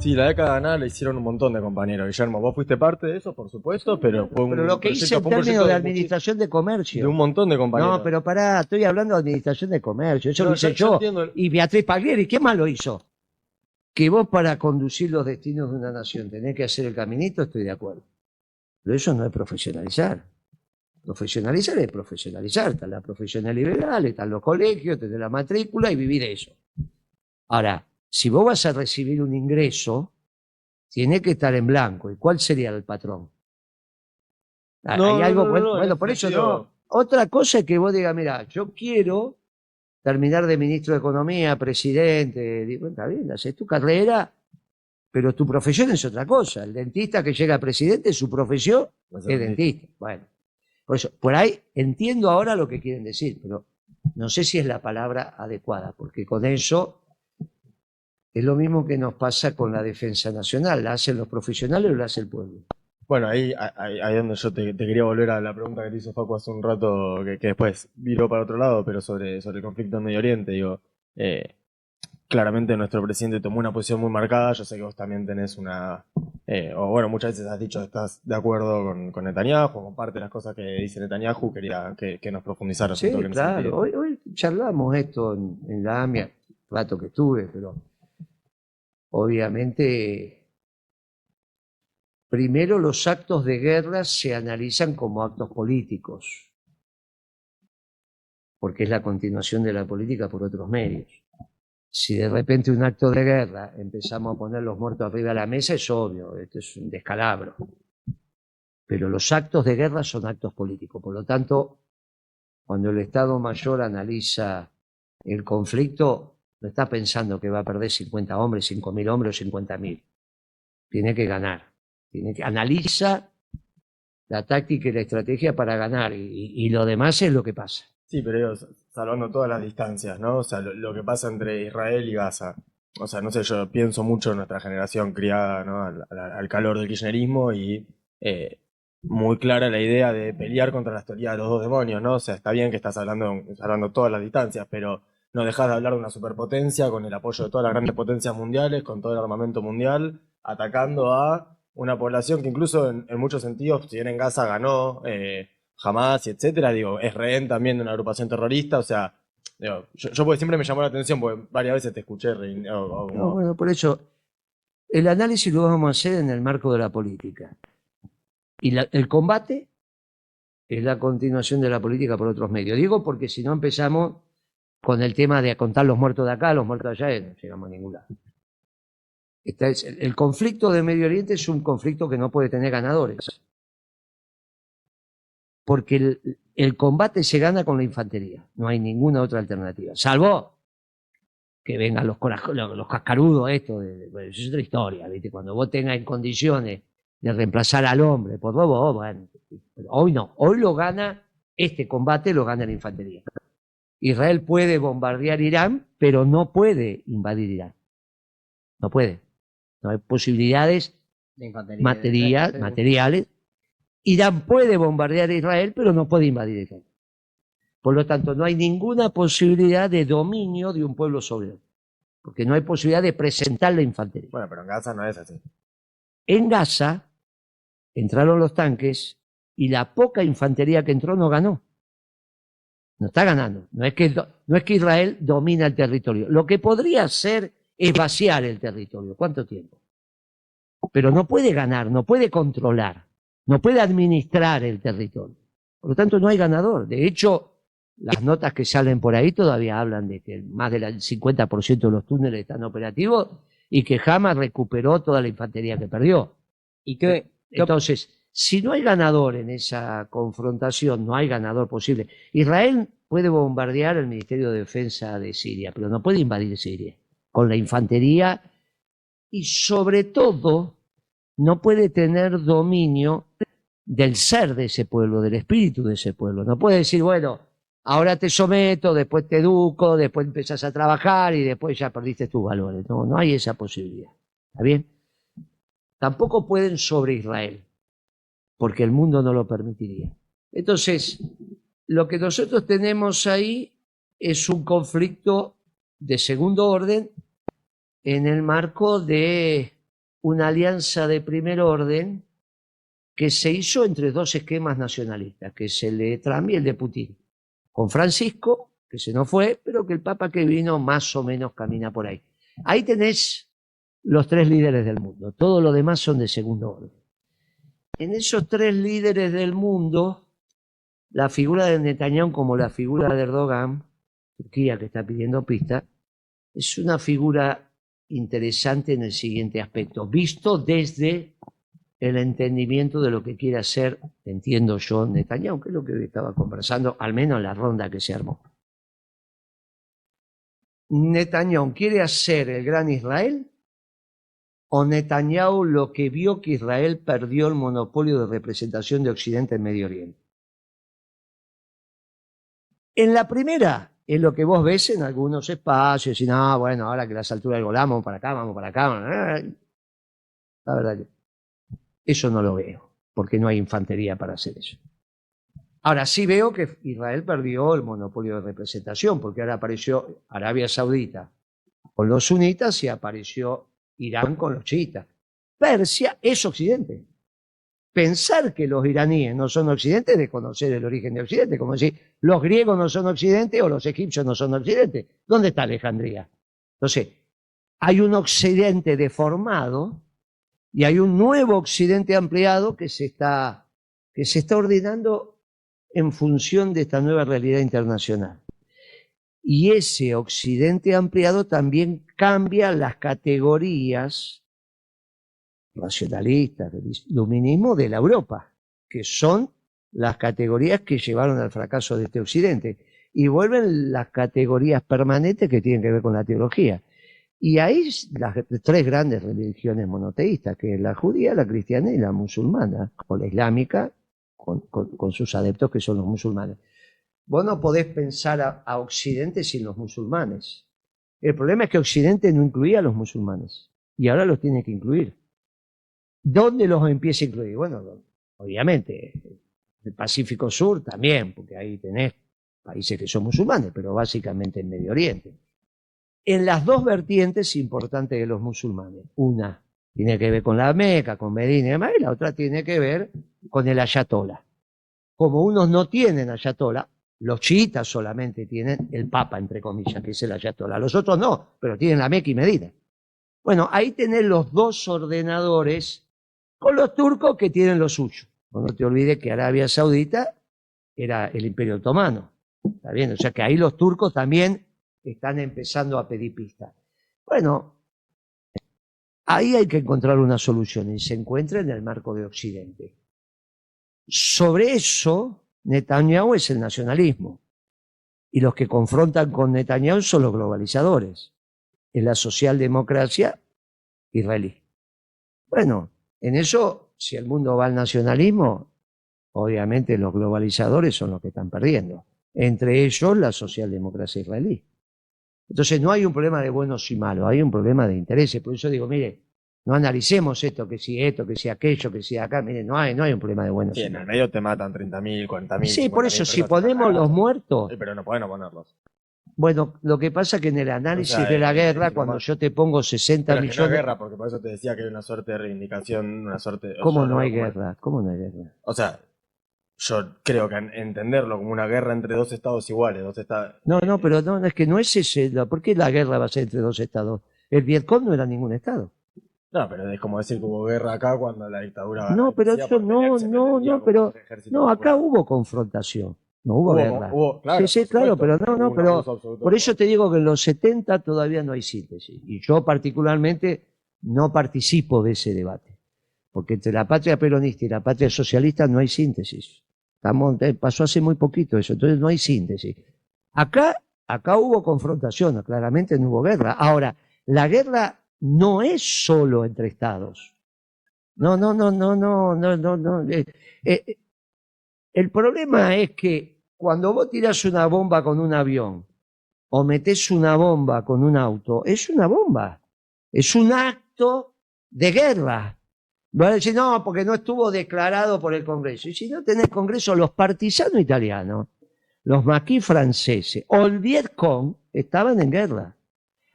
Sí, la década ganada la hicieron un montón de compañeros. Guillermo, vos fuiste parte de eso, por supuesto, pero fue Pero lo que hice en fue un términos de proyecto administración de de comercio. un montón de compañeros. No, pero pará, estoy hablando de administración de comercio. Eso No, lo hice yo yo. entiendo. Y Beatriz Paglieri, ¿qué más lo hizo? Que vos para conducir los destinos de una nación tenés que hacer el caminito, estoy de acuerdo. Pero eso no es profesionalizar. Profesionalizar es profesionalizar. Está la profesional liberal, están los colegios, tenés la matrícula y vivir eso. Ahora, si vos vas a recibir un ingreso, tiene que estar en blanco. ¿Y cuál sería el patrón? Hay algo, En bueno, ese por eso sentido, no. Otra cosa es que vos digas, mira, yo quiero terminar de ministro de Economía, presidente. Digo, está bien, haces tu carrera, pero tu profesión es otra cosa. El dentista que llega a presidente, su profesión va a ser es dentista. dentista. Bueno, por eso, por ahí entiendo ahora lo que quieren decir, pero no sé si es la palabra adecuada, porque con eso es lo mismo que nos pasa con la defensa nacional. ¿La hacen los profesionales o la hace el pueblo? Bueno, ahí donde yo te quería volver a la pregunta que te hizo Facu hace un rato, que después viró para otro lado, pero sobre el conflicto en Medio Oriente, digo, eh, claramente nuestro presidente tomó una posición muy marcada. Yo sé que vos también tenés o bueno, muchas veces has dicho que estás de acuerdo con Netanyahu, con parte de las cosas que dice Netanyahu. Quería que nos profundizaras un toque Sí, en ese claro. sentido. Hoy charlamos esto en la AMIA, rato que estuve, pero obviamente primero los actos de guerra se analizan como actos políticos, porque es la continuación de la política por otros medios. Si de repente un acto de guerra empezamos a poner los muertos arriba de la mesa, es obvio, esto es un descalabro. Pero los actos de guerra son actos políticos. Por lo tanto, cuando el Estado Mayor analiza el conflicto, no está pensando que va a perder 50 hombres, 5.000 hombres o 50.000. Tiene que ganar. Analiza la táctica y la estrategia para ganar, y lo demás es lo que pasa. Sí, pero digo, salvando todas las distancias, ¿no? O sea, lo que pasa entre Israel y Gaza. O sea, no sé, yo pienso mucho en nuestra generación criada, ¿no? Al calor del kirchnerismo y muy clara la idea de pelear contra las teorías de los dos demonios, ¿no? O sea, está bien que estás hablando todas las distancias, pero no dejas de hablar de una superpotencia con el apoyo de todas las grandes potencias mundiales, con todo el armamento mundial, atacando a una población que incluso en muchos sentidos, si bien en Gaza ganó, Hamas y etcétera, digo, es rehén también de una agrupación terrorista. O sea, digo, yo porque siempre me llamó la atención, porque varias veces te escuché No, bueno, por eso el análisis lo vamos a hacer en el marco de la política. Y el combate es la continuación de la política por otros medios. Digo porque si no empezamos con el tema de contar los muertos de acá, los muertos de allá, no llegamos a ningún lado. El conflicto de Medio Oriente es un conflicto que no puede tener ganadores. Porque el combate se gana con la infantería. No hay ninguna otra alternativa. Salvo que vengan los cascarudos, bueno, eso es otra historia, ¿viste? Cuando vos tengas en condiciones de reemplazar al hombre por robots, bueno, hoy no. Hoy lo gana, este combate lo gana la infantería. Israel puede bombardear Irán, pero no puede invadir Irán. No puede. No hay posibilidades materiales. Irán puede bombardear a Israel, pero no puede invadir Israel. Por lo tanto, no hay ninguna posibilidad de dominio de un pueblo sobre otro, porque no hay posibilidad de presentar la infantería. Bueno, pero en Gaza no es así. En Gaza entraron los tanques y la poca infantería que entró no ganó. No está ganando. No es que Israel domina el territorio. Lo que podría hacer es vaciar el territorio. ¿Cuánto tiempo? Pero no puede ganar, no puede controlar, no puede administrar el territorio. Por lo tanto, no hay ganador. De hecho, las notas que salen por ahí todavía hablan de que más del 50% de los túneles están operativos y que Hamas recuperó toda la infantería que perdió. Entonces, si no hay ganador en esa confrontación, no hay ganador posible. Israel puede bombardear el Ministerio de Defensa de Siria, pero no puede invadir Siria con la infantería, y sobre todo no puede tener dominio del ser de ese pueblo, del espíritu de ese pueblo. No puede decir, bueno, ahora te someto, después te educo, después empezás a trabajar y después ya perdiste tus valores. No, no hay esa posibilidad. ¿Está bien? Tampoco pueden sobre Israel, porque el mundo no lo permitiría. Entonces, lo que nosotros tenemos ahí es un conflicto de segundo orden en el marco de una alianza de primer orden que se hizo entre dos esquemas nacionalistas, que es el de Trump y el de Putin. Con Francisco, que se nos fue, pero que el Papa que vino más o menos camina por ahí. Ahí tenés los tres líderes del mundo. Todo lo demás son de segundo orden. En esos tres líderes del mundo, la figura de Netanyahu como la figura de Erdogan, Turquía que está pidiendo pista, es una figura interesante en el siguiente aspecto, visto desde el entendimiento de lo que quiere hacer, entiendo yo, Netanyahu, que es lo que estaba conversando, al menos en la ronda que se armó. ¿Netanyahu quiere hacer el gran Israel? ¿O Netanyahu lo que vio que Israel perdió el monopolio de representación de Occidente en Medio Oriente? En la primera, es lo que vos ves en algunos espacios, y no, bueno, ahora que las alturas del Golán vamos para acá, vamos para acá. La verdad que eso no lo veo, porque no hay infantería para hacer eso. Ahora sí veo que Israel perdió el monopolio de representación, porque ahora apareció Arabia Saudita con los sunitas y apareció Irán con los chiitas. Persia es Occidente. Pensar que los iraníes no son Occidente es desconocer el origen de Occidente, como decir, los griegos no son Occidente o los egipcios no son Occidente. ¿Dónde está Alejandría? Entonces, hay un Occidente deformado y hay un nuevo Occidente ampliado que se está ordenando en función de esta nueva realidad internacional. Y ese Occidente ampliado también cambia las categorías racionalistas, del iluminismo de la Europa, que son las categorías que llevaron al fracaso de este Occidente, y vuelven las categorías permanentes que tienen que ver con la teología. Y ahí las tres grandes religiones monoteístas, que es la judía, la cristiana y la musulmana, o la islámica, con sus adeptos que son los musulmanes. Vos no podés pensar a Occidente sin los musulmanes. El problema es que Occidente no incluía a los musulmanes, y ahora los tiene que incluir. ¿Dónde los empieza a incluir? Bueno, obviamente, el Pacífico Sur también, porque ahí tenés países que son musulmanes, pero básicamente en Medio Oriente. En las dos vertientes importantes de los musulmanes. Una tiene que ver con la Meca, con Medina y demás, y la otra tiene que ver con el ayatolá. Como unos no tienen ayatolá, los chiitas solamente tienen el Papa, entre comillas, que es el ayatolá. Los otros no, pero tienen la Meca y Medina. Bueno, ahí tenés los dos ordenadores con los turcos que tienen lo suyo. No te olvides que Arabia Saudita era el Imperio Otomano. ¿Está bien? O sea que ahí los turcos también están empezando a pedir pistas. Bueno, ahí hay que encontrar una solución y se encuentra en el marco de Occidente. Sobre eso, Netanyahu es el nacionalismo. Y los que confrontan con Netanyahu son los globalizadores. Es la socialdemocracia israelí. Bueno, en eso, si el mundo va al nacionalismo, obviamente los globalizadores son los que están perdiendo. Entre ellos, la socialdemocracia israelí. Entonces no hay un problema de buenos y malos, hay un problema de intereses. Por eso digo, mire, no analicemos esto, que si aquello, que si acá. Mire, no hay un problema de buenos y malos. En el medio te matan 30.000, 40.000. Sí, por eso, si ponemos los muertos. Sí, pero no pueden ponerlos. Bueno, lo que pasa es que en el análisis de la guerra, cuando yo te pongo 60 millones... No hay guerra, porque por eso te decía que hay una suerte de reivindicación, una suerte... ¿Cómo no hay guerra? ¿Cómo no hay guerra? O sea, yo creo que entenderlo como una guerra entre dos estados iguales, dos estados... No, pero no, es que no es ese... ¿Por qué la guerra va a ser entre dos estados? El Vietcong no era ningún estado. No, pero es como decir que hubo guerra acá cuando la dictadura... No, pero eso no, acá hubo confrontación. No hubo guerra. Claro, sí, claro, pero pero por eso te digo que en los 70 todavía no hay síntesis. Y yo particularmente no participo de ese debate. Porque entre la patria peronista y la patria socialista no hay síntesis. Pasó hace muy poquito eso, entonces no hay síntesis. Acá hubo confrontación, claramente no hubo guerra. Ahora, la guerra no es solo entre estados. No. El problema es que cuando vos tirás una bomba con un avión o metés una bomba con un auto, es una bomba. Es un acto de guerra. Van a decir, no, porque no estuvo declarado por el Congreso. Y si no tenés Congreso, los partisanos italianos, los maquis franceses o el Vietcong estaban en guerra.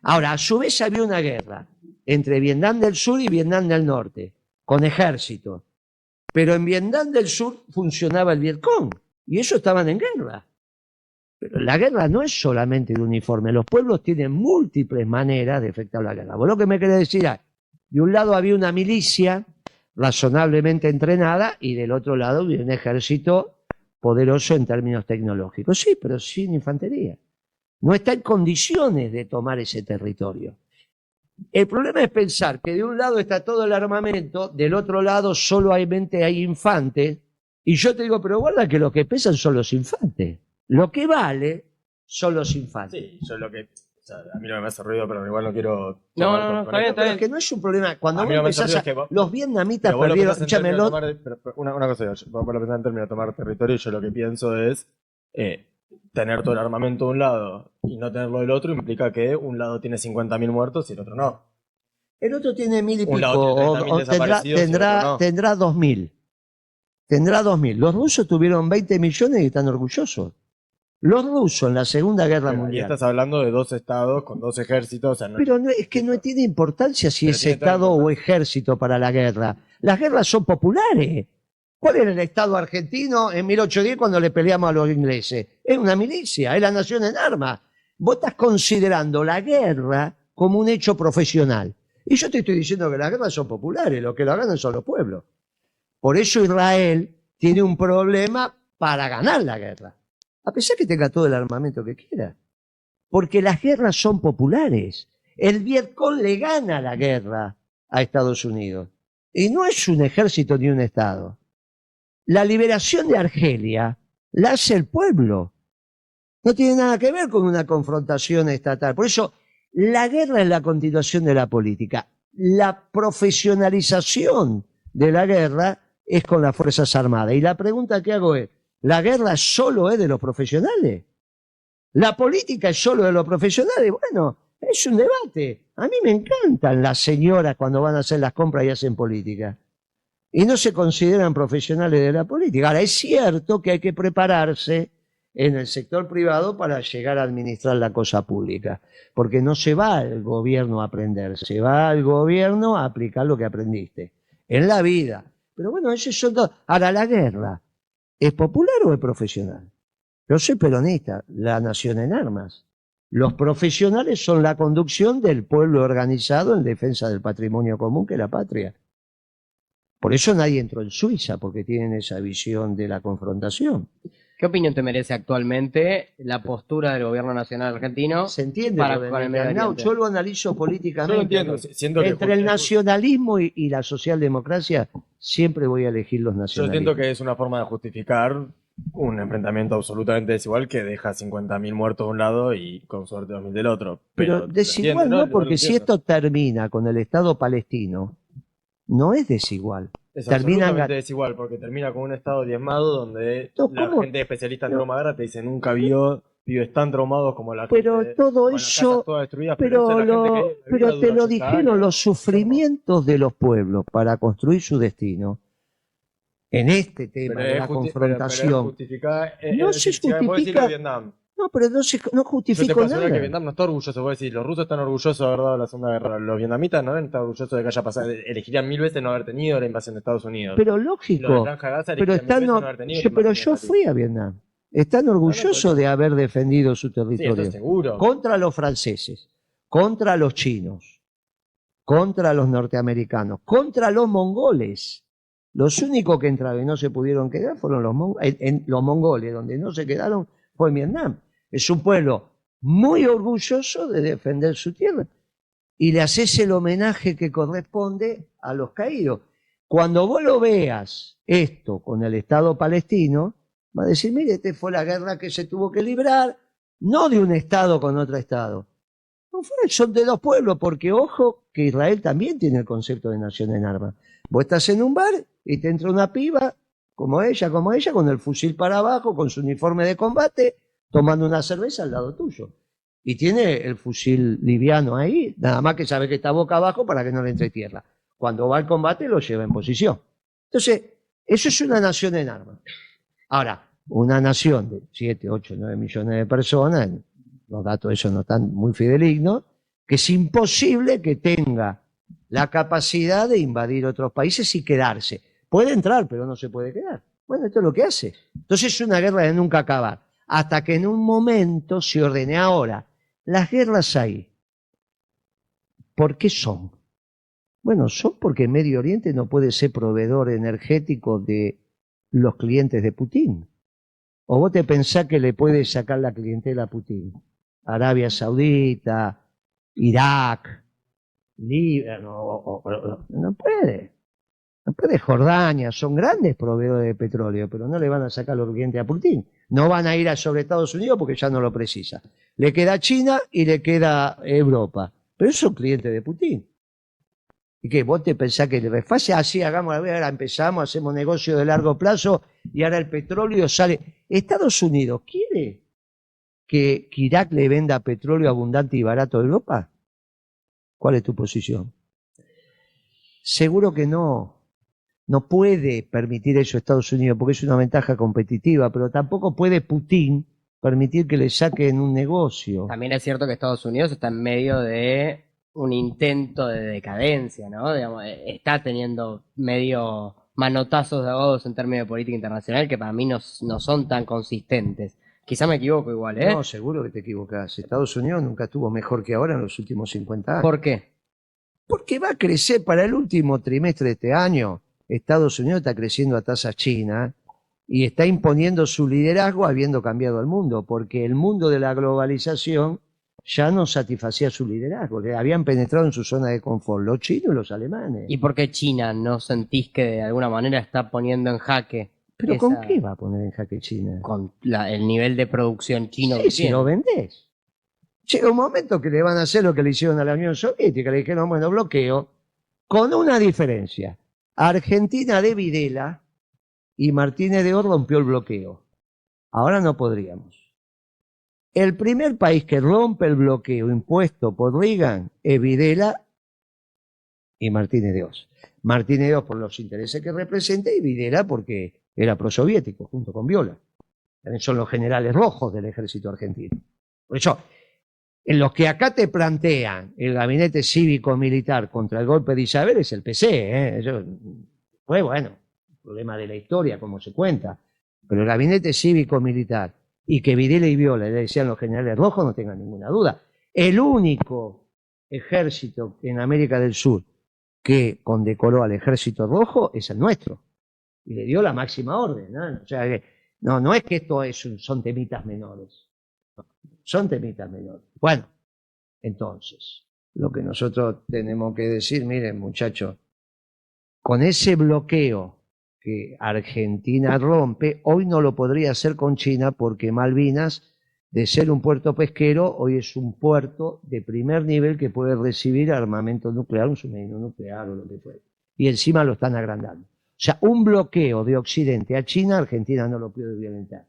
Ahora, a su vez había una guerra entre Vietnam del Sur y Vietnam del Norte, con ejército. Pero en Vietnam del Sur funcionaba el Vietcong, y ellos estaban en guerra. Pero la guerra no es solamente de uniforme, los pueblos tienen múltiples maneras de efectuar la guerra. Vos lo que me querés decir es, de un lado había una milicia razonablemente entrenada y del otro lado había un ejército poderoso en términos tecnológicos. Sí, pero sin infantería. No está en condiciones de tomar ese territorio. El problema es pensar que de un lado está todo el armamento, del otro lado solamente hay infantes, y yo te digo, pero guarda que lo que pesan son los infantes. Lo que vale son los infantes. Sí, yo lo que... O sea, a mí no me hace ruido, pero igual no quiero... No, está bien, está Pero bien. es que no es un problema. Cuando A vos mí no me empezás hace a... ruido, es que Los vietnamitas Pero vos lo perdieron... pensás en Escúchame, términos de tomar, pero una cosa, vos lo pensás en términos de tomar territorio, y yo lo que pienso es tener todo el armamento de un lado y no tenerlo del otro implica que un lado tiene 50.000 muertos y el otro no. el otro tiene 1000 y Un pico, lado tiene 30.000 o desaparecidos y el otro no. tendrá 2000. Tendrá 2000. Los rusos tuvieron 20 millones y están orgullosos. Los rusos en la Segunda Guerra Pero ahí Mundial. estás hablando de dos estados con dos ejércitos. O sea, Pero no, es que no tiene importancia si Pero es tiene toda la Estado o importancia. ejército para la guerra. Las guerras son populares. ¿Cuál era el Estado argentino en 1810 cuando le peleamos a los ingleses? Es una milicia, es la nación en armas. Vos estás considerando la guerra como un hecho profesional. Y yo te estoy diciendo que las guerras son populares, los que lo ganan son los pueblos. Por eso Israel tiene un problema para ganar la guerra. A pesar que tenga todo el armamento que quiera. Porque las guerras son populares. El Vietcong le gana la guerra a Estados Unidos. Y no es un ejército ni un Estado. La liberación de Argelia la hace el pueblo. No tiene nada que ver con una confrontación estatal. Por eso, la guerra es la continuación de la política. La profesionalización de la guerra es con las Fuerzas Armadas. Y la pregunta que hago es, ¿la guerra solo es de los profesionales? ¿La política es solo de los profesionales? Bueno, es un debate. A mí me encantan las señoras cuando van a hacer las compras y hacen política. Y no se consideran profesionales de la política. Ahora, es cierto que hay que prepararse en el sector privado para llegar a administrar la cosa pública. Porque no se va al gobierno a aprender, se va al gobierno a aplicar lo que aprendiste. En la vida. Pero bueno, esos son dos. Ahora, la guerra, ¿es popular o es profesional? Yo soy peronista, la nación en armas. Los profesionales son la conducción del pueblo organizado en defensa del patrimonio común que es la patria. Por eso nadie entró en Suiza, porque tienen esa visión de la confrontación. ¿Qué opinión te merece actualmente la postura del gobierno nacional argentino? ¿Se entiende? Para lo de con el Netanyahu? Medio Oriente. Yo lo analizo políticamente. Yo lo entiendo, siento que Entre el nacionalismo y la socialdemocracia, siempre voy a elegir los yo nacionalismos. siento que es una forma de justificar un enfrentamiento absolutamente desigual que deja 50.000 muertos de un lado y con suerte 2.000 del otro. Pero lo desigual entiendo, no, porque lo si entiendo. esto termina con el Estado palestino, no es desigual. Es terminan absolutamente desigual, porque termina con un estado diezmado donde No, la ¿cómo? gente especialista en No. trauma de guerra te dice nunca vio pibes tan traumados como la Pero gente, todo con las eso, casas todas destruidas, pero, esa es la gente que vive la vida, pero te dura lo 80 dijeron años, los sufrimientos de los pueblos para construir su destino. En este tema pero de es la pero es confrontación. justificada, No es se decir, si vos decís lo de justifica. Vietnam, No, pero no yo te justifico puedo asegurar que nada. Vietnam no está orgulloso. Vos decís, los rusos están orgullosos de haber dado la Segunda Guerra. Los vietnamitas no deben estar orgullosos de que haya pasado. Elegirían 1000 veces no haber tenido la invasión de Estados Unidos. Pero Los de lógico. Franja de Gaza Pero elegirían 1000 están, veces no haber tenido la pero invasión yo israelí. fui a Vietnam. Están orgullosos de haber defendido su Sí, esto territorio. es seguro. Contra los franceses, contra los chinos, contra los norteamericanos, contra los mongoles. Los únicos que entraron y no se pudieron quedar fueron los mongoles. Donde no se quedaron fue en Vietnam. Es un pueblo muy orgulloso de defender su tierra. Y le haces el homenaje que corresponde a los caídos. Cuando vos lo veas esto con el Estado palestino, va a decir, mire, esta fue la guerra que se tuvo que librar, no de un Estado con otro Estado. No fue, son de dos pueblos, porque ojo que Israel también tiene el concepto de nación en armas. Vos estás en un bar y te entra una piba, como ella, con el fusil para abajo, con su uniforme de combate, tomando una cerveza al lado tuyo. Y tiene el fusil liviano ahí, nada más que sabe que está boca abajo para que no le entre tierra. Cuando va al combate lo lleva en posición. Entonces, eso es una nación en armas. Ahora, una nación de 7, 8, 9 millones de personas, los datos de eso no están muy fidedignos, que es imposible que tenga la capacidad de invadir otros países y quedarse. Puede entrar, pero no se puede quedar. Bueno, esto es lo que hace. Entonces es una guerra de nunca acabar. Hasta que en un momento se ordene. Ahora, las guerras ahí, ¿por qué son? Bueno, son porque Medio Oriente no puede ser proveedor energético de los clientes de Putin. ¿O vos te pensás que le puede sacar la clientela a Putin? Arabia Saudita, Irak, Líbano, no puede. No puede. Jordania, son grandes proveedores de petróleo, pero no le van a sacar los clientes a Putin. No van a ir sobre Estados Unidos porque ya no lo precisa. Le queda China y le queda Europa. Pero esos son clientes de Putin. ¿Y qué? ¿Vos te pensás que le refase? Así hagamos, ahora empezamos, hacemos negocio de largo plazo y ahora el petróleo sale. Estados Unidos quiere que Irak le venda petróleo abundante y barato a Europa. ¿Cuál es tu posición? Seguro que no. No puede permitir eso Estados Unidos porque es una ventaja competitiva, pero tampoco puede Putin permitir que le saquen un negocio. También es cierto que Estados Unidos está en medio de un intento de decadencia, ¿no? Digamos, está teniendo medio manotazos de ahogados en términos de política internacional que para mí no son tan consistentes. Quizá me equivoco igual, ¿eh? No, seguro que te equivocás. Estados Unidos nunca estuvo mejor que ahora en los últimos 50 años. ¿Por qué? Porque va a crecer para el último trimestre de este año. Estados Unidos está creciendo a tasa china y está imponiendo su liderazgo habiendo cambiado el mundo, porque el mundo de la globalización ya no satisfacía su liderazgo, le habían penetrado en su zona de confort los chinos y los alemanes. ¿Y por qué China no sentís que de alguna manera está poniendo en jaque? ¿Pero con qué va a poner en jaque China? Con el nivel de producción chino Sí, que si tiene. lo vendés. Llega un momento que le van a hacer lo que le hicieron a la Unión Soviética, le dijeron, bueno, bloqueo, con una diferencia. Argentina de Videla y Martínez de Oz rompió el bloqueo. Ahora no podríamos. El primer país que rompe el bloqueo impuesto por Reagan es Videla y Martínez de Oz. Martínez de Oz por los intereses que representa y Videla porque era prosoviético junto con Viola. También son los generales rojos del ejército argentino. Por eso, en los que acá te plantean el gabinete cívico-militar contra el golpe de Isabel es el PC, ¿eh? Eso fue, bueno, problema de la historia, como se cuenta. Pero el gabinete cívico-militar y que Videla y Viola le decían los generales rojos, no tengan ninguna duda. El único ejército en América del Sur que condecoró al ejército rojo es el nuestro. Y le dio la máxima orden, ¿no? O sea, no es que esto son temitas menores. Son temitas menores. Bueno, entonces, lo que nosotros tenemos que decir, miren muchachos, con ese bloqueo que Argentina rompe, hoy no lo podría hacer con China porque Malvinas, de ser un puerto pesquero, hoy es un puerto de primer nivel que puede recibir armamento nuclear, un submarino nuclear o lo que fuera. Y encima lo están agrandando. O sea, un bloqueo de Occidente a China, Argentina no lo puede violentar.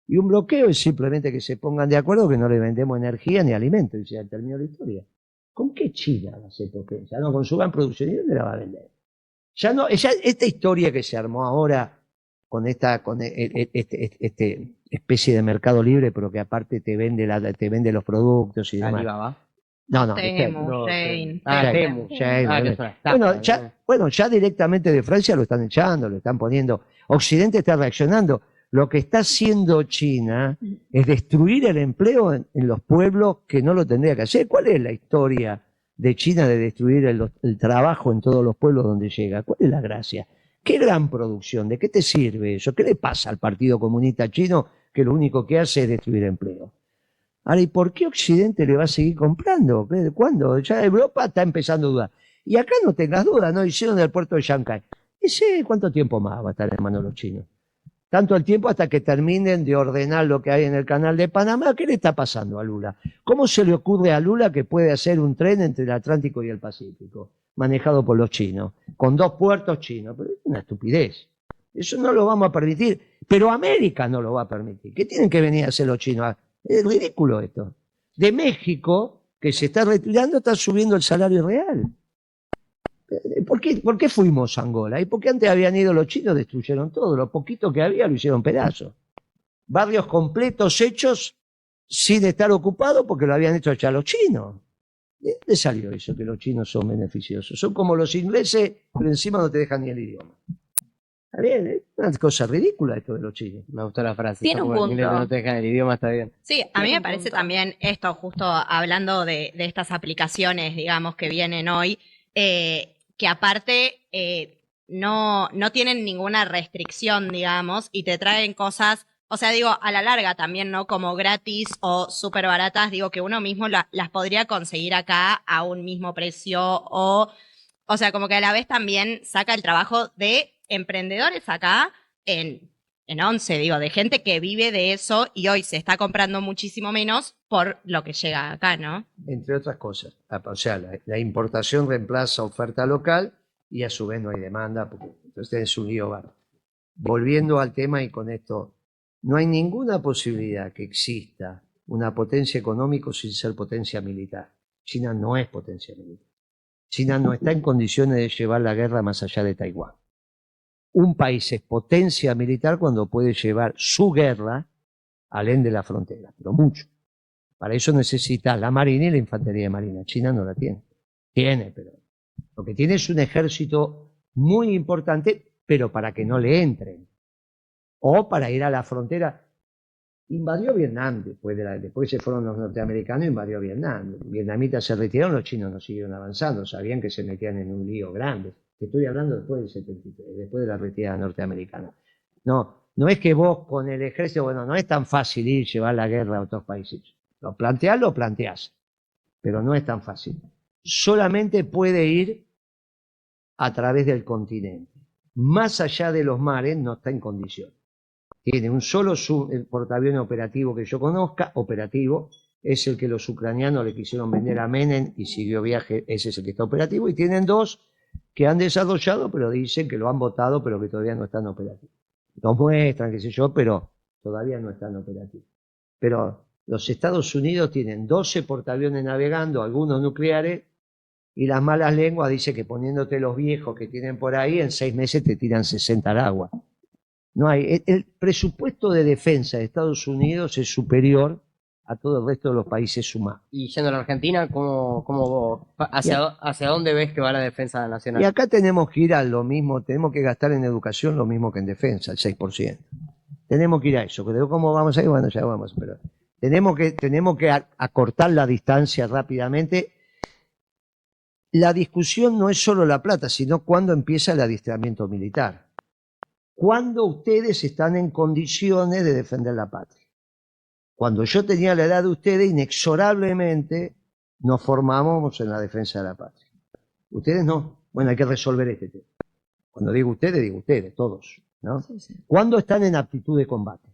Y un bloqueo es simplemente que se pongan de acuerdo que no le vendemos energía ni alimento y se terminó la historia. ¿Con qué China va a ser potencia? No, con su gran producción. ¿Y dónde la va a vender? Ya no, esta historia que se armó ahora con esta especie de mercado libre, pero que aparte te vende los productos y demás. Alibaba. No, Temu, Shein, Temu. Bueno, ya directamente de Francia lo están echando, lo están poniendo. Occidente está reaccionando. Lo que está haciendo China es destruir el empleo en los pueblos que no lo tendría que hacer. ¿Cuál es la historia de China de destruir el trabajo en todos los pueblos donde llega? ¿Cuál es la gracia? ¿Qué gran producción? ¿De qué te sirve eso? ¿Qué le pasa al Partido Comunista Chino que lo único que hace es destruir empleo? Ahora, ¿y por qué Occidente le va a seguir comprando? ¿Cuándo? Ya Europa está empezando a dudar. Y acá no tengas dudas, ¿no? Hicieron el puerto de Shanghái. ¿Y sé cuánto tiempo más va a estar en manos de los chinos? Tanto el tiempo hasta que terminen de ordenar lo que hay en el canal de Panamá. ¿Qué le está pasando a Lula? ¿Cómo se le ocurre a Lula que puede hacer un tren entre el Atlántico y el Pacífico, manejado por los chinos, con 2 puertos chinos? Pero es una estupidez. Eso no lo vamos a permitir. Pero América no lo va a permitir. ¿Qué tienen que venir a hacer los chinos? Es ridículo esto. De México, que se está retirando, está subiendo el salario real. ¿Por qué fuimos a Angola? Y porque antes habían ido los chinos, destruyeron todo. Lo poquito que había lo hicieron pedazos. Barrios completos hechos sin estar ocupados porque lo habían hecho ya los chinos. ¿De dónde salió eso que los chinos son beneficiosos? Son como los ingleses, pero encima no te dejan ni el idioma. Está bien, es una cosa ridícula esto de los chinos. Me gustó la frase. Tiene un Como en inglés punto. no te dejan el idioma, está bien. Sí, a mí Tiene me un parece punto. también esto, justo hablando de estas aplicaciones, digamos, que vienen hoy, que aparte no tienen ninguna restricción, digamos, y te traen cosas, o sea, digo, a la larga también, ¿no? Como gratis o súper baratas, digo, que uno mismo las podría conseguir acá a un mismo precio o sea, como que a la vez también saca el trabajo de emprendedores acá en 11, digo, de gente que vive de eso y hoy se está comprando muchísimo menos por lo que llega acá, ¿no? Entre otras cosas. O sea, la importación reemplaza oferta local y a su vez no hay demanda, porque entonces es un lío bárbaro. Volviendo al tema y con esto, no hay ninguna posibilidad que exista una potencia económica sin ser potencia militar. China no es potencia militar. China no está en condiciones de llevar la guerra más allá de Taiwán. Un país es potencia militar cuando puede llevar su guerra al end de la frontera, pero mucho. Para eso necesita la marina y la infantería de marina. China no la tiene. Tiene, pero lo que tiene es un ejército muy importante, pero para que no le entren. O para ir a la frontera. Invadió Vietnam, después se fueron los norteamericanos, invadió Vietnam. Los vietnamitas se retiraron, los chinos no siguieron avanzando, sabían que se metían en un lío grande. Te estoy hablando después del 73, después de la retirada norteamericana. No es que vos con el ejército, bueno, no es tan fácil ir llevar la guerra a otros países. Lo planteás, pero no es tan fácil. Solamente puede ir a través del continente. Más allá de los mares no está en condición. Tiene un solo portaaviones operativo que yo conozca, operativo, es el que los ucranianos le quisieron vender a Menem y siguió viaje, ese es el que está operativo, y tienen dos que han desarrollado, pero dicen que lo han votado, pero que todavía no están operativos. Los muestran, qué sé yo, pero todavía no están operativos. Pero los Estados Unidos tienen 12 portaaviones navegando, algunos nucleares, y las malas lenguas dicen que poniéndote los viejos que tienen por ahí, en 6 meses te tiran 60 al agua. No hay, el presupuesto de defensa de Estados Unidos es superior a todo el resto de los países sumados. Y yendo a la Argentina, ¿hacia dónde ves que va la defensa nacional? Y acá tenemos que ir a lo mismo, tenemos que gastar en educación lo mismo que en defensa, el 6%. Tenemos que ir a eso. ¿Cómo vamos a ir? Bueno, ya vamos, pero tenemos que acortar la distancia rápidamente. La discusión no es solo la plata, sino cuándo empieza el adiestramiento militar. Cuándo ustedes están en condiciones de defender la patria. Cuando yo tenía la edad de ustedes, inexorablemente nos formamos en la defensa de la patria. Ustedes no. Bueno, hay que resolver este tema. Cuando digo ustedes, todos, ¿no? Sí. ¿Cuándo están en aptitud de combate?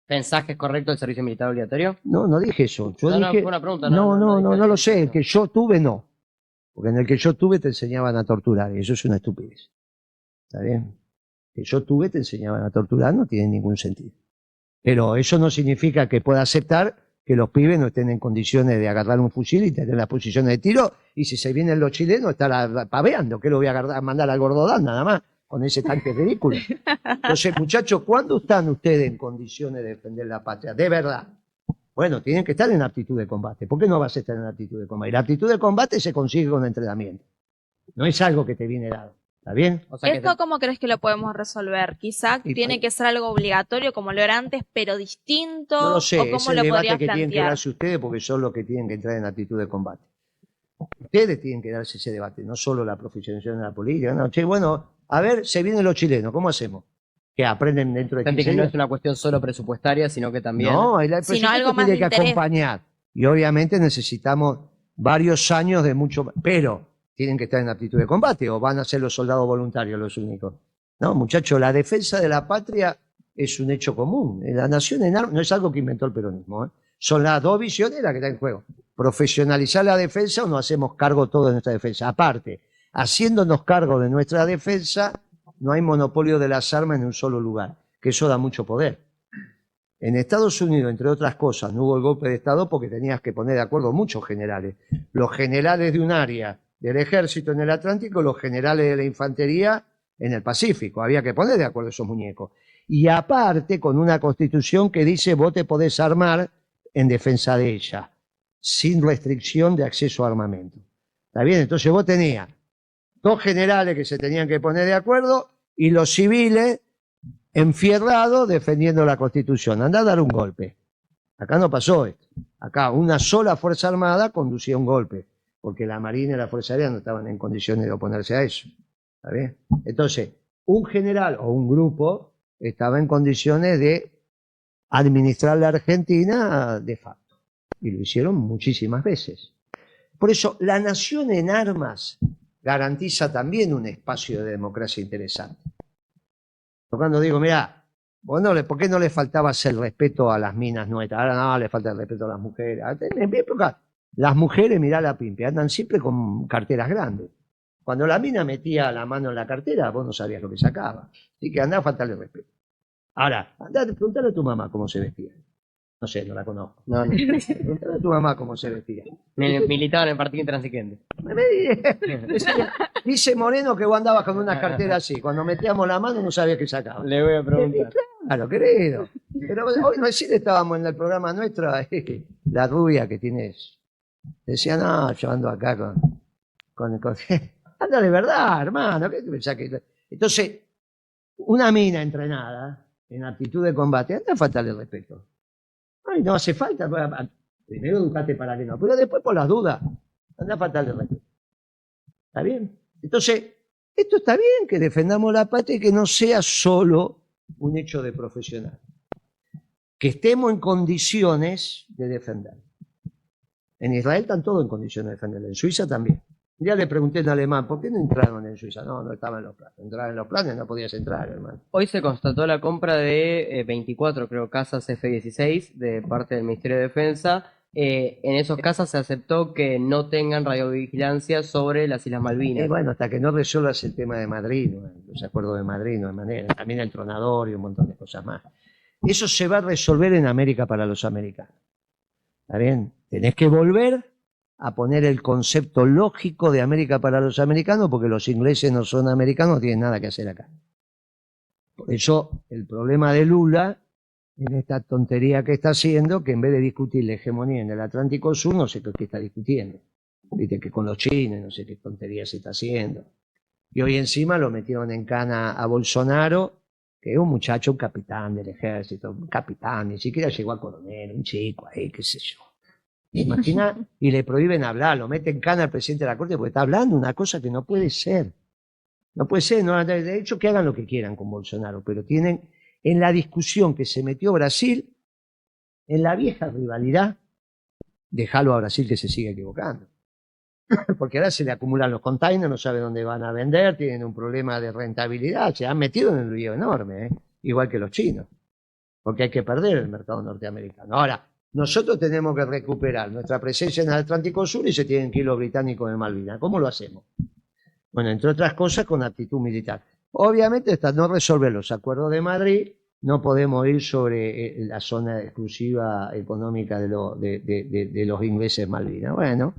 ¿Pensás que es correcto el servicio militar obligatorio? No dije eso. Yo No, dije, fue una pregunta. no dije lo eso. sé. El que yo tuve, no. Porque en el que yo tuve te enseñaban a torturar, y eso es una estupidez. ¿Está bien? Que yo tuve te enseñaban a torturar, no tiene ningún sentido. Pero eso no significa que pueda aceptar que los pibes no estén en condiciones de agarrar un fusil y tener las posiciones de tiro, y si se vienen los chilenos estar paveando, que lo voy a mandar al Gordodán nada más, con ese tanque ridículo. Entonces, muchachos, ¿cuándo están ustedes en condiciones de defender la patria? De verdad. Bueno, tienen que estar en aptitud de combate. ¿Por qué no vas a estar en aptitud de combate? Y la aptitud de combate se consigue con entrenamiento. No es algo que te viene dado. ¿Está bien? O sea, ¿Esto cómo crees que lo podemos resolver? Quizá tiene que ser algo obligatorio como lo era antes, pero distinto. No lo sé, ¿O es cómo el lo debate podrías que tienen que plantear? darse ustedes porque son los que tienen que entrar en actitud de combate. Ustedes tienen que darse ese debate, no solo la profesionalización de la política. No, che, bueno, a ver, se vienen los chilenos, ¿cómo hacemos? Que aprenden dentro de 15 que no días. es una cuestión solo presupuestaria, sino que también... No, el Sino presupuesto algo más tiene de que interés. acompañar. Y obviamente necesitamos varios años de mucho... Pero tienen que estar en aptitud de combate o van a ser los soldados voluntarios los únicos. No, muchachos, la defensa de la patria es un hecho común. La nación en armas no es algo que inventó el peronismo, ¿eh? Son las dos visiones las que están en juego. Profesionalizar la defensa o nos hacemos cargo todo de nuestra defensa. Aparte, haciéndonos cargo de nuestra defensa, no hay monopolio de las armas en un solo lugar, que eso da mucho poder. En Estados Unidos, entre otras cosas, no hubo el golpe de Estado porque tenías que poner de acuerdo muchos generales. Los generales de un área del ejército en el Atlántico, los generales de la infantería en el Pacífico. Había que poner de acuerdo esos muñecos. Y aparte, con una constitución que dice vos te podés armar en defensa de ella. sin restricción de acceso a armamento. ¿Está bien? Entonces vos tenías 2 generales que se tenían que poner de acuerdo y los civiles enfierrados defendiendo la Constitución. Andá a dar un golpe. Acá no pasó esto. Acá una sola Fuerza Armada conducía un golpe, porque la Marina y la Fuerza Aérea no estaban en condiciones de oponerse a eso. ¿Está bien? Entonces, un general o un grupo estaba en condiciones de administrar la Argentina de facto. Y lo hicieron muchísimas veces. Por eso, la nación en armas garantiza también un espacio de democracia interesante. Yo cuando digo, mira, ¿por qué no le faltaba el respeto a las minas nuestras? Ahora no, le falta el respeto a las mujeres. En mi época, las mujeres, mirá la pimpe, andan siempre con carteras grandes. Cuando la mina metía la mano en la cartera, vos no sabías lo que sacaba. Así que andá a faltarle respeto. Ahora, andá a preguntarle a tu mamá cómo se vestía. No sé, no la conozco. No, no. Preguntale a tu mamá cómo se vestía. Militaba en el Partido Intransigente. Dice Moreno que vos andabas con unas carteras así. Cuando metíamos la mano no sabía qué sacaba. Le voy a preguntar. Claro, querido. Pero hoy recién estábamos en el programa nuestro, la rubia que tienes. Decía, no, yo ando acá con anda de verdad, hermano. ¿Qué te pensás que...? Entonces, una mina entrenada en aptitud de combate, anda a faltarle respeto. Ay, no hace falta. Primero educate para que no, pero después por las dudas, anda a faltarle respeto. ¿Está bien? Entonces, esto está bien, que defendamos la patria y que no sea solo un hecho de profesional. Que estemos en condiciones de defenderlo. En Israel están todos en condiciones de defenderlo, en Suiza también. Ya le pregunté en alemán, ¿por qué no entraron en Suiza? No, no estaban en los planes. Entraban en los planes, no podías entrar, hermano. Hoy se constató la compra de 24, creo, casas F-16 de parte del Ministerio de Defensa. En esos casos se aceptó que no tengan radiovigilancia sobre las Islas Malvinas. Bueno, hasta que no resuelvas el tema de Madrid, ¿no? Los acuerdos de Madrid, no hay manera. También el tronador y un montón de cosas más. Eso se va a resolver en América para los americanos. ¿Está bien? Tenés que volver a poner el concepto lógico de América para los americanos, porque los ingleses no son americanos, no tienen nada que hacer acá. Por eso el problema de Lula, en esta tontería que está haciendo, que en vez de discutir la hegemonía en el Atlántico Sur, no sé qué está discutiendo. Viste que con los chinos, no sé qué tontería se está haciendo. Y hoy encima lo metieron en cana a Bolsonaro, que es un muchacho, un capitán del ejército, un capitán, ni siquiera llegó a coronel, un chico ahí, qué sé yo. Imagina, y le prohíben hablar, lo meten en cana al presidente de la Corte porque está hablando una cosa que no puede ser. No puede ser, no, de hecho que hagan lo que quieran con Bolsonaro, pero tienen en la discusión que se metió Brasil, en la vieja rivalidad, déjalo a Brasil que se siga equivocando. Porque ahora se le acumulan los containers, no sabe dónde van a vender, tienen un problema de rentabilidad, se han metido en un lío enorme, igual que los chinos, porque hay que perder el mercado norteamericano. Ahora, nosotros tenemos que recuperar nuestra presencia en el Atlántico Sur y se tienen que ir los británicos de Malvinas. ¿Cómo lo hacemos? Bueno, entre otras cosas, con actitud militar. Obviamente, hasta no resolver los acuerdos de Madrid, no podemos ir sobre la zona exclusiva económica de los ingleses Malvinas. Bueno,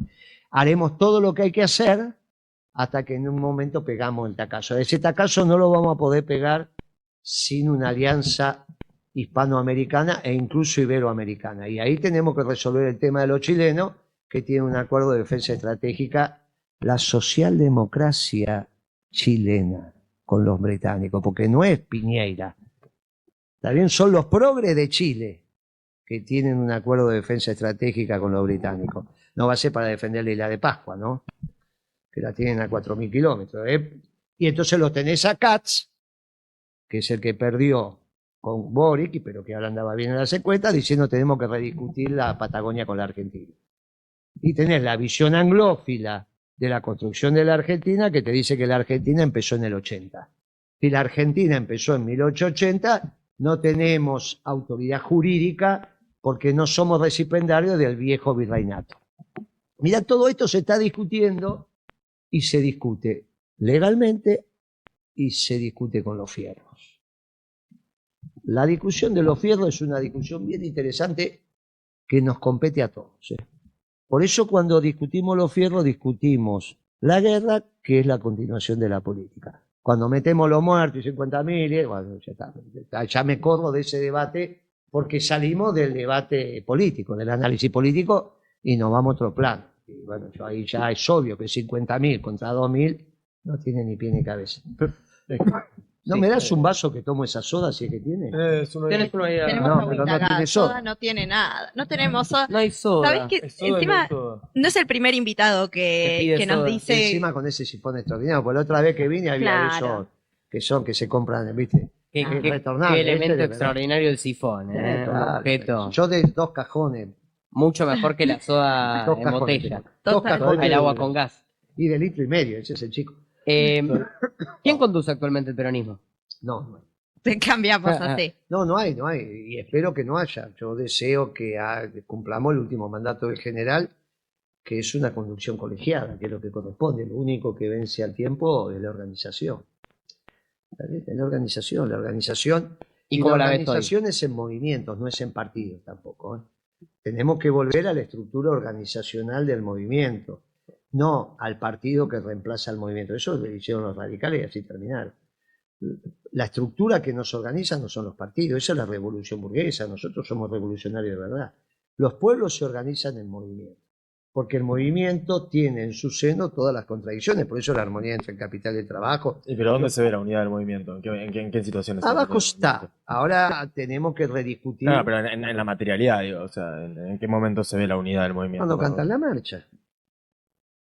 haremos todo lo que hay que hacer hasta que en un momento pegamos el tacazo. Ese tacazo no lo vamos a poder pegar sin una alianza hispanoamericana e incluso iberoamericana. Y ahí tenemos que resolver el tema de los chilenos, que tienen un acuerdo de defensa estratégica, la socialdemocracia chilena con los británicos, porque no es Piñeira. También son los progres de Chile que tienen un acuerdo de defensa estratégica con los británicos. No va a ser para defender la isla de Pascua, ¿no? Que la tienen a 4.000 kilómetros. Y entonces los tenés a Katz, que es el que perdió con Boric, pero que ahora andaba bien en la encuestas, diciendo tenemos que rediscutir la Patagonia con la Argentina. Y tenés la visión anglófila de la construcción de la Argentina, que te dice que la Argentina empezó en el 80. Si la Argentina empezó en 1880, no tenemos autoridad jurídica porque no somos recipiendarios del viejo virreinato. Mirá, todo esto se está discutiendo y se discute legalmente y se discute con los fierros. La discusión de los fierros es una discusión bien interesante que nos compete a todos. Por eso cuando discutimos los fierros, discutimos la guerra, que es la continuación de la política. Cuando metemos los muertos y 50.000, bueno, ya me corro de ese debate porque salimos del debate político, del análisis político, y nos vamos a otro plan. Y bueno, yo ahí ya es obvio que 50.000 contra 2.000 no tiene ni pie ni cabeza. ¿No Sí. me das un vaso que tomo esa soda si es que tiene? Es uno ¿Tienes una idea? Tenemos No, agüita pero no acá, tiene soda soda. no tiene nada. No tenemos soda. No hay soda. ¿Sabés que es soda, encima es soda. no es el primer invitado Que que, pide nos soda. dice... Encima con ese sifón extraordinario, porque la otra vez que vine había Claro. esos que se compran, ¿viste? ¿Qué, Ah. qué- Retornable, qué este elemento de verdad. extraordinario el sifón, ¿eh? Un Claro. objeto Yo de 2 cajones. mucho mejor que la soda 2 en cajones. botella. tengo. 2 Total. cajones. El agua con gas. Y de 1,5 litros, ese es el chico. ¿Quién conduce actualmente el peronismo? No. Te cambiamos así. No hay. Y espero que no haya. Yo deseo que cumplamos el último mandato del general, que es una conducción colegiada, que es lo que corresponde. Lo único que vence al tiempo es la organización. La organización. ¿Y cómo la la ves hoy? organización es en movimientos, no es en partidos tampoco. ¿Eh? Tenemos que volver a la estructura organizacional del movimiento, no al partido que reemplaza al movimiento. Eso lo hicieron los radicales y así terminaron. La estructura que nos organiza no son los partidos, esa es la revolución burguesa, nosotros somos revolucionarios de verdad. Los pueblos se organizan en movimiento, porque el movimiento tiene en su seno todas las contradicciones, por eso la armonía entre el capital y el trabajo. ¿Y pero dónde se ve la unidad del movimiento? ¿En qué situaciones? se ve la Abajo unidad del está, movimiento? ahora tenemos que rediscutir No, pero en la materialidad, digo, o sea, ¿en qué momento se ve la unidad del movimiento? cuando cantan la marcha.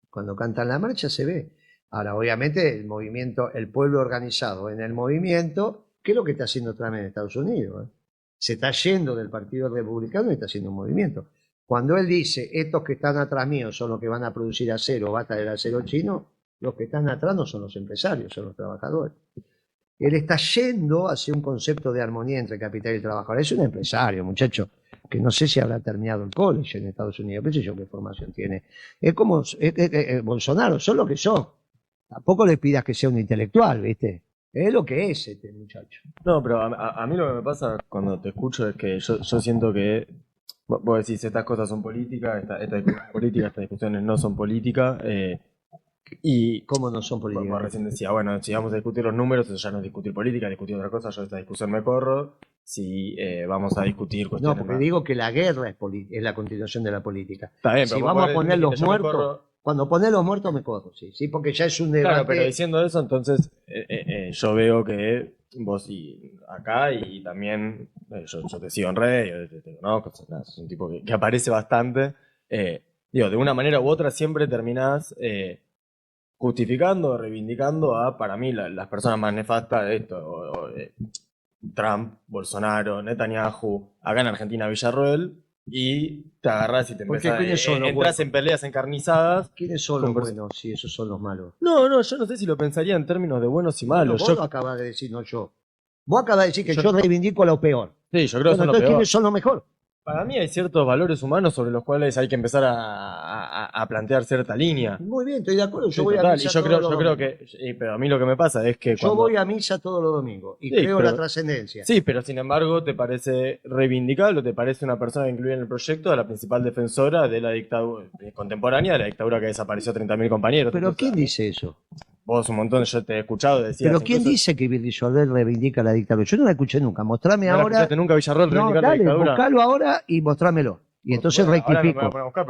Cuando cantan la marcha se ve. Ahora, obviamente, el movimiento, el pueblo organizado en el movimiento, ¿qué es lo que está haciendo Trump en Estados Unidos? Se está yendo del Partido Republicano y está haciendo un movimiento. Cuando él dice, estos que están atrás míos son los que van a producir acero, va a traer acero chino, los que están atrás no son los empresarios, son los trabajadores. Él está yendo hacia un concepto de armonía entre capital y trabajador. Es un empresario, muchacho, que no sé si habrá terminado el college en Estados Unidos, qué sé yo qué formación tiene. Es como Bolsonaro, son lo que son. Tampoco le pidas que sea un intelectual, ¿viste? Es lo que es este muchacho. No, pero a mí lo que me pasa cuando te escucho es que yo siento que vos decís estas cosas son políticas, esta discusión es política, estas discusiones no son políticas, y ¿Cómo no son vos políticos? recién decía, bueno, si vamos a discutir los números, eso ya no es discutir política, discutir otra cosa, yo de esta discusión me corro, si vamos a discutir No, cuestiones porque más. digo que la guerra es la continuación de la política. Está bien, Si pero vamos vos a poner dijiste, los yo me muertos, corro. cuando pones los muertos me corro, sí, porque ya es un debate. Claro, pero diciendo eso, entonces yo veo que vos y acá y también yo te sigo en redes, te conozco, sos un tipo que aparece bastante. Digo, de una manera u otra siempre terminás justificando, reivindicando a, para mí, las personas más nefastas de esto. Trump, Bolsonaro, Netanyahu, acá en Argentina Villarroel, y te agarrás y te ¿Por qué? empezás, ¿Quiénes son los entras buenos? en peleas encarnizadas. ¿Quiénes son los Con buenos si esos son los malos? No, yo no sé si lo pensaría en términos de buenos y No, malos. vos Yo, lo acabas de decir, no yo. Vos acabas de decir que Yo- yo reivindico lo peor. sí, yo creo que Bueno, son lo entonces, peor. ¿quiénes son lo mejor? Para mí hay ciertos valores humanos sobre los cuales hay que empezar a plantear cierta línea. Muy bien, estoy de acuerdo. Yo Sí, voy a total, misa y yo todos los creo domingos. que, pero a mí lo que me pasa es que Yo cuando... voy a misa todos los domingos y Sí, creo en la pero- trascendencia. Sí, pero sin embargo, ¿te parece reivindicable o te parece una persona que incluye en el proyecto a la principal defensora de la dictadura contemporánea, de la dictadura que desapareció 30.000 compañeros? Pero Entonces, ¿quién dice eso? Vos un montón, yo te he escuchado decir. Pero ¿quién dice que Villarroel reivindica la dictadura? Yo no la escuché nunca. Mostrame ¿No la ahora. escuchaste nunca a Villarroel No, reivindicar la dale, dictadura? buscalo ahora y mostrámelo. Y entonces Bueno, ahora no me rectifico. voy a poner a buscar,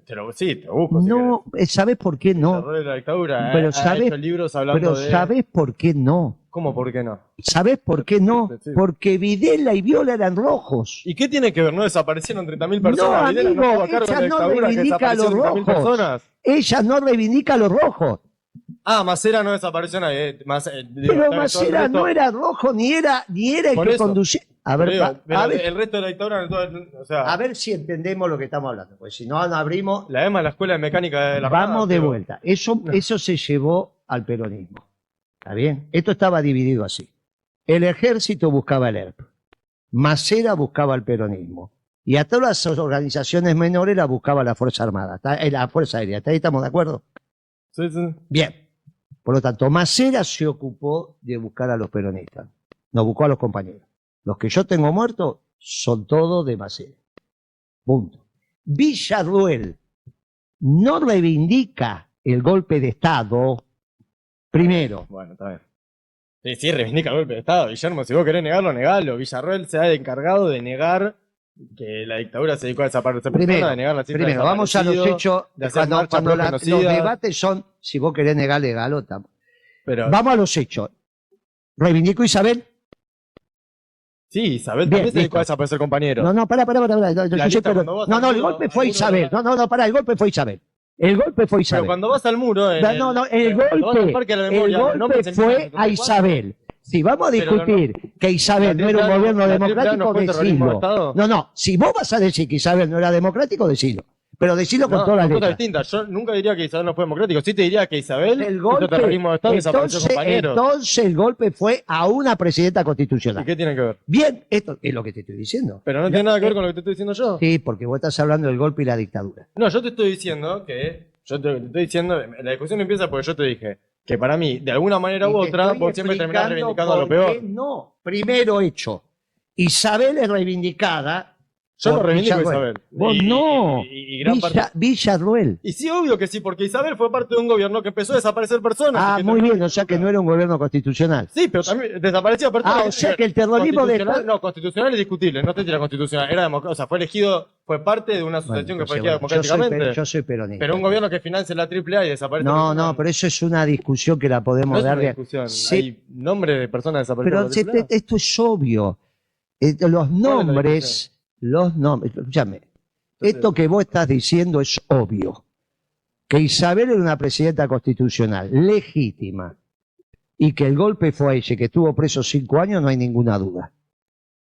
pero sí, te busco. si No, ¿sabes por qué querés. no? Villarroel de la dictadura, Pero ha sabes- hecho libros hablando Pero de... ¿sabes por qué no? ¿Cómo, por qué no? ¿Sabes por qué no? Sí. Porque Videla y Viola eran rojos. ¿Y qué tiene que ver? ¿No desaparecieron 30.000 personas? No, ¿Videla amigo, estuvo a cargo de ella la no dictadura que reivindica a los desapareció 30.000 rojos. personas? Ella no reivindica a los rojos. Ah, Macera no desapareció nadie. Pero Macera no era rojo ni era el Por que eso. conducía. A ver, el resto de la dictadura, o sea, a ver si entendemos lo que estamos hablando. Pues si no, no abrimos. la EMA, la Escuela de Mecánica de la Armada, Vamos de pero- vuelta. Eso se llevó al peronismo. ¿Está bien? Esto estaba dividido así. El ejército buscaba el ERP. Macera buscaba el peronismo. Y a todas las organizaciones menores la buscaba la Fuerza Armada, la Fuerza Aérea. ¿Está ahí? ¿Estamos de acuerdo? Sí, sí. Bien. Por lo tanto, Macera se ocupó de buscar a los peronistas. No buscó a los compañeros. Los que yo tengo muertos son todos de Macera. Punto. Villarruel no reivindica el golpe de Estado. Primero, Bueno, está bien. Sí, reivindica el golpe de Estado. Guillermo, si vos querés negarlo, negalo. Villarroel se ha encargado de negar que la dictadura se dedicó a desaparecer Primero, personas, de negar la cifra de Primero, vamos a los desaparecidos, hechos. de hacer Cuando, marchas cuando pro los genocidas. debates son, si vos querés negar, legalo. Pero Vamos a los hechos. ¿Reivindico Isabel? sí, Isabel Bien, también se dedicó listo. a desaparecer compañeros. No, pará. No, La yo sé, lista, pero- cuando vos no, al el muro- golpe fue al muro Isabel. de la- No, pará, el golpe fue Isabel. El golpe fue Pero Isabel. cuando vas al muro, El cuando vas al golpe, Parque de la el Memoria, los golpe nombres empiezan fue en a 74. Isabel. Si vamos a Pero discutir que Isabel no era un la gobierno triple A no democrático, fue terrorismo de decilo. Estado. No, si vos vas a decir que Isabel no era democrático, decilo. Pero decilo con No, todas las son cosas letras. distintas. Yo nunca diría que Isabel no fue democrático. Sí te diría que Isabel El hizo golpe, terrorismo de Estado y desapareció compañeros. entonces el golpe fue a una presidenta ¿Y constitucional. qué tiene que ver? Bien, esto es lo que te estoy diciendo. Pero no tiene nada que ver con lo que te estoy diciendo yo. Sí, porque vos estás hablando del golpe y la dictadura. No, yo te estoy diciendo que. Yo te estoy diciendo. La discusión empieza porque yo te dije que para mí, de alguna manera u Y te otra, estoy vos siempre terminás explicando reivindicando lo por qué peor. no. Primero hecho. Isabel es reivindicada. Yo no por reivindico a Villarruel. Isabel. Vos no. Y gran parte. Villarruel. Y sí, obvio que sí, porque Isabel fue parte de un gobierno que empezó a desaparecer personas. Ah, y que muy terminó- bien, o sea que no era un gobierno constitucional. Sí, pero también desaparecía personas. Ah, o sea que el terrorismo de... Constitucional- No, constitucional es discutible, no sé si era constitucional, era democrático, o sea, fue elegido, fue parte de una asociación que fue elegida democráticamente. yo soy peronista. Pero un gobierno que financia la AAA y desaparece. No, personas, pero eso es una discusión que la podemos no es una dar. discusión. Sí, Hay nombres de personas desaparecidas. pero por la AAA. esto es obvio. Los nombres, escúchame, esto que vos estás diciendo es obvio. Que Isabel era una presidenta constitucional, legítima, y que el golpe fue a ella, que estuvo preso 5 años, no hay ninguna duda.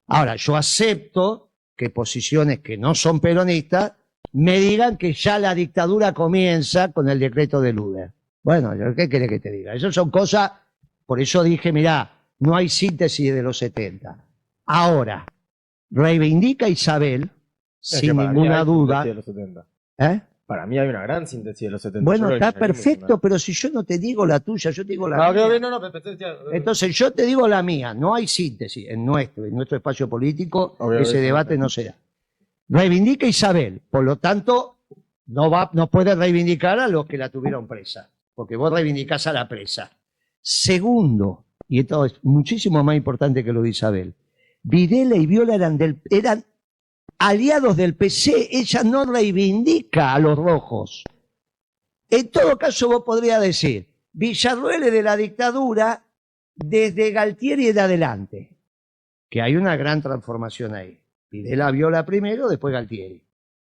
Ahora, yo acepto que posiciones que no son peronistas me digan que ya la dictadura comienza con el decreto de Luder. Bueno, ¿qué querés que te diga? Eso son cosas, por eso dije, mirá, no hay síntesis de los 70. Ahora, reivindica Isabel, Es que sin para mí ninguna hay duda. síntesis de los 70. ¿Eh? Para mí hay una gran síntesis de los 70. Bueno, Yo creo está que el kirchnerismo perfecto, hizo pero si yo no te digo la tuya, yo te digo la una- mía. No, decía- Entonces yo te digo la mía, no hay síntesis en nuestro espacio político, Obviamente. ese debate no se da. Reivindica Isabel, por lo tanto, no puede reivindicar a los que la tuvieron presa, porque vos reivindicás a la presa. Segundo, y esto es muchísimo más importante que lo de Isabel, Videla y Viola eran aliados del PC, ella no reivindica a los rojos. En todo caso, vos podrías decir, Villarruel es de la dictadura desde Galtieri en adelante, que hay una gran transformación ahí. Videla Viola primero, después Galtieri.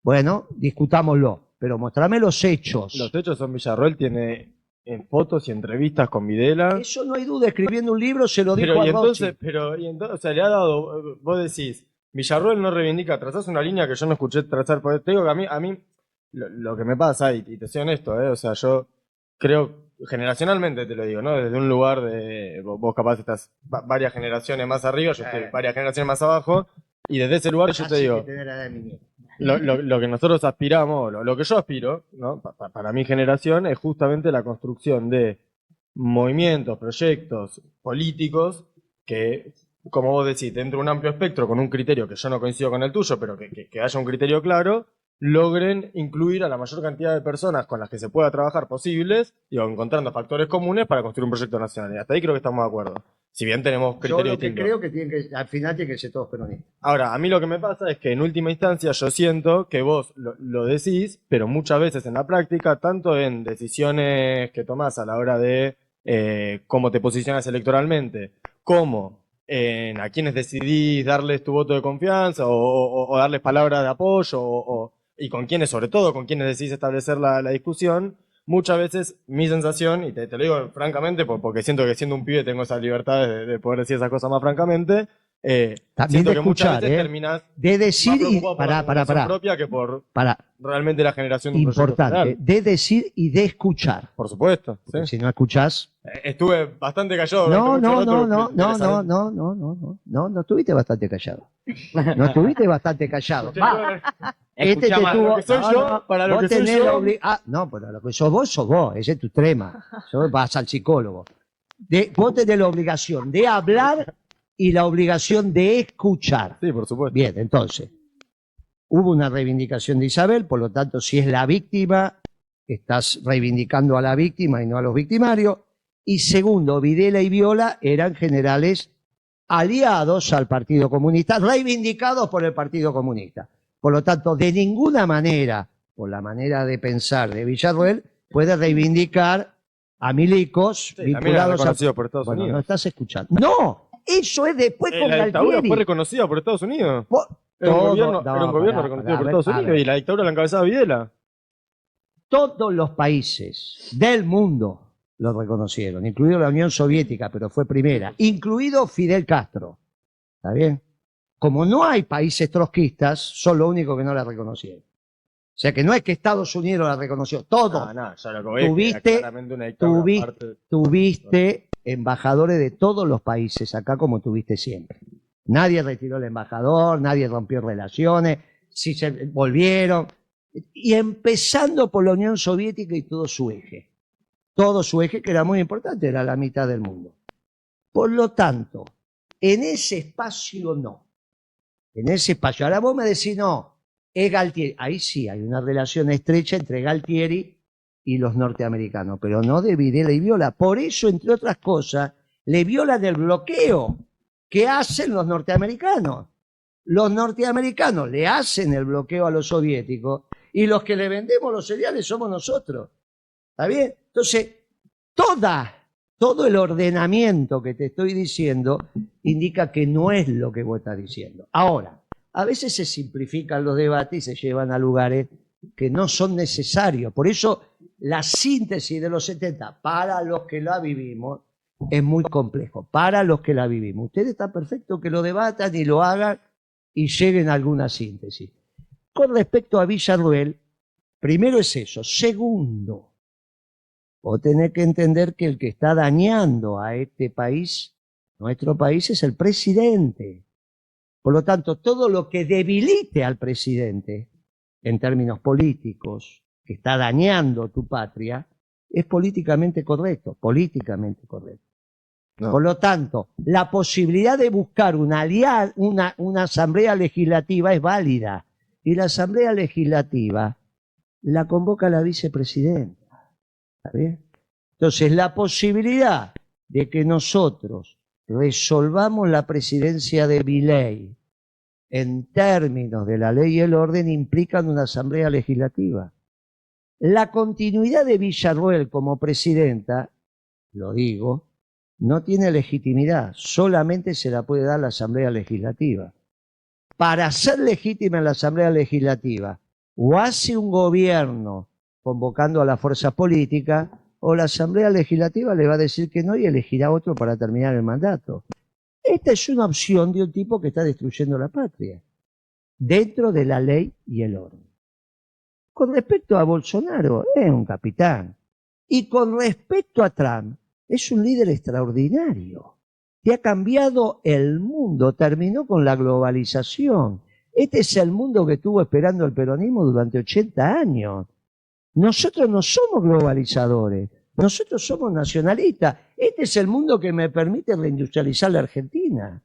Bueno, discutámoslo, pero mostrame los hechos. Los hechos son Villarroel, tiene en fotos y entrevistas con Videla. Eso no hay duda, escribiendo un libro se lo dijo Pero a y entonces, Rossi. o sea, le ha dado, vos decís, Villarroel no reivindica, trazás una línea que yo no escuché trazar, porque te digo que a mí lo que me pasa, y te soy honesto, o sea, yo creo, generacionalmente te lo digo, ¿no? Desde un lugar de, vos capaz estás varias generaciones más arriba, yo estoy varias generaciones más abajo, y desde ese lugar yo te Así digo, que tener a la edad de mi nieto. lo que nosotros aspiramos, lo que yo aspiro, ¿no? Para mi generación, es justamente la construcción de movimientos, proyectos políticos que, como vos decís, dentro de un amplio espectro, con un criterio que yo no coincido con el tuyo, pero que haya un criterio claro, logren incluir a la mayor cantidad de personas con las que se pueda trabajar posibles, digo, encontrando factores comunes para construir un proyecto nacional. Y hasta ahí creo que estamos de acuerdo. Si bien tenemos Yo criterios lo que distintos. creo que al final tienen que ser todos peronistas. Ahora, a mí lo que me pasa es que en última instancia yo siento que vos lo decís, pero muchas veces en la práctica, tanto en decisiones que tomás a la hora de cómo te posicionas electoralmente, como en a quienes decidís darles tu voto de confianza o darles palabras de apoyo y con quienes, sobre todo, con quienes decidís establecer la discusión, muchas veces mi sensación, y te lo digo francamente, porque siento que siendo un pibe tengo esa libertad de poder decir esas cosas más francamente, También siento de que muchas escuchar, veces terminás de decir más y preocupado por la acumulación propia que por para realmente la generación de un proyecto importante, general. de decir y de escuchar. Por supuesto. ¿sí? Porque si no escuchás, Estuve bastante callado. no estuviste bastante callado. No estuviste bastante callado. Va, este te Escuchá, tuvo. lo que soy yo, para lo vos que soy tenés yo. no, para lo que sos vos, ese es tu tema. Vas al psicólogo. Vos tenés la obligación de hablar y la obligación de escuchar. Sí, por supuesto. Bien, entonces, hubo una reivindicación de Isabel, por lo tanto, si es la víctima, estás reivindicando a la víctima y no a los victimarios. Y segundo, Videla y Viola eran generales aliados al Partido Comunista, reivindicados por el Partido Comunista. Por lo tanto, de ninguna manera, por la manera de pensar de Villarroel, puede reivindicar a milicos También era vinculados reconocido por Estados Bueno, Unidos. no estás escuchando. ¡No! Eso es después con La dictadura Galtieri. fue reconocida por Estados Unidos. Po- Era un todo- gobierno, no, era un gobierno pará, reconocido por pará, Estados a ver. Unidos y la dictadura la encabezaba Videla. Todos los países del mundo lo reconocieron, incluido la Unión Soviética, pero fue primera, incluido Fidel Castro. ¿Está bien? Como no hay países trotskistas, son los únicos que no la reconocieron. O sea que no es que Estados Unidos la reconoció, todos. No, ya lo que voy es que Tuviste- era claramente una dictadura tuvi- aparte. Tuviste embajadores de todos los países acá como tuviste siempre. Nadie retiró el embajador, nadie rompió relaciones, si se volvieron. Y empezando por la Unión Soviética y todo su eje. Todo su eje, que era muy importante, era la mitad del mundo. Por lo tanto, en ese espacio no. En ese espacio. Ahora vos me decís, no, es Galtieri. Ahí sí hay una relación estrecha entre Galtieri y los norteamericanos, pero no de Videla y Viola. Por eso, entre otras cosas, le violan el bloqueo que hacen los norteamericanos. Los norteamericanos le hacen el bloqueo a los soviéticos y los que le vendemos los cereales somos nosotros. ¿Está bien? Entonces, todo el ordenamiento que te estoy diciendo indica que no es lo que vos estás diciendo. Ahora, a veces se simplifican los debates y se llevan a lugares que no son necesarios. Por eso, la síntesis de los 70, para los que la vivimos, es muy complejo. Para los que la vivimos. Ustedes está perfecto que lo debatan y lo hagan y lleguen a alguna síntesis. Con respecto a Villarroel, primero es eso. Segundo, vos tenés que entender que el que está dañando a este país, nuestro país, es el presidente. Por lo tanto, todo lo que debilite al presidente, en términos políticos, que está dañando tu patria, es políticamente correcto, políticamente correcto. No. Por lo tanto, la posibilidad de buscar una asamblea legislativa es válida. Y la asamblea legislativa la convoca la vicepresidenta. ¿Está bien? Entonces, la posibilidad de que nosotros resolvamos la presidencia de Milei en términos de la ley y el orden implican una asamblea legislativa. La continuidad de Villarroel como presidenta, lo digo, no tiene legitimidad, solamente se la puede dar la asamblea legislativa. Para ser legítima en la asamblea legislativa, o hace un gobierno convocando a las fuerzas políticas, o la asamblea legislativa le va a decir que no y elegirá otro para terminar el mandato. Esta es una opción de un tipo que está destruyendo la patria, dentro de la ley y el orden. Con respecto a Bolsonaro, es un capitán. Y con respecto a Trump, es un líder extraordinario, que ha cambiado el mundo, terminó con la globalización. Este es el mundo que estuvo esperando el peronismo durante 80 años. Nosotros no somos globalizadores, nosotros somos nacionalistas. Este es el mundo que me permite reindustrializar la Argentina.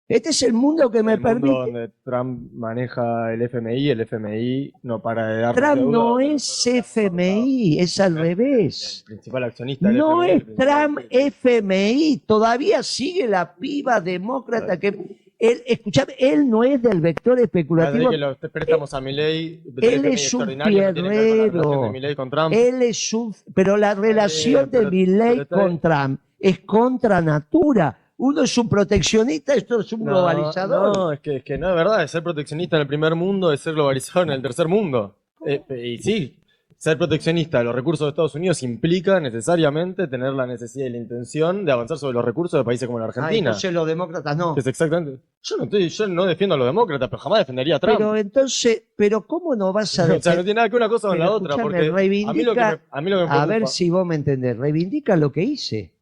Este es el mundo que me El mundo permite... donde Trump maneja el FMI no para de dar Trump deuda, no pero es nosotros FMI, es al revés. el principal accionista del No FMI, es el principal Trump accionista. FMI, todavía sigue la piba demócrata que... Escuchame, él no es del vector Parece especulativo, que los préstamos a Milei, él es un pierrero. Milei con Trump. Él es un... Pero la relación de pero Milei está con bien. Trump es contra natura. Uno es un proteccionista, esto es un globalizador. No, es que no es verdad. Ser proteccionista en el primer mundo es ser globalizador en el tercer mundo. Y sí, ser proteccionista de los recursos de Estados Unidos implica necesariamente tener la necesidad y la intención de avanzar sobre los recursos de países como la Argentina. Entonces los demócratas no. Que es exactamente. Yo no defiendo a los demócratas, pero jamás defendería a Trump. Pero entonces, pero ¿cómo no vas a O sea, no defender? tiene nada que una cosa con Pero la otra. escúchame, Porque reivindica- a mí lo que me A ver preocupa- si vos me entendés. Reivindica lo que hice.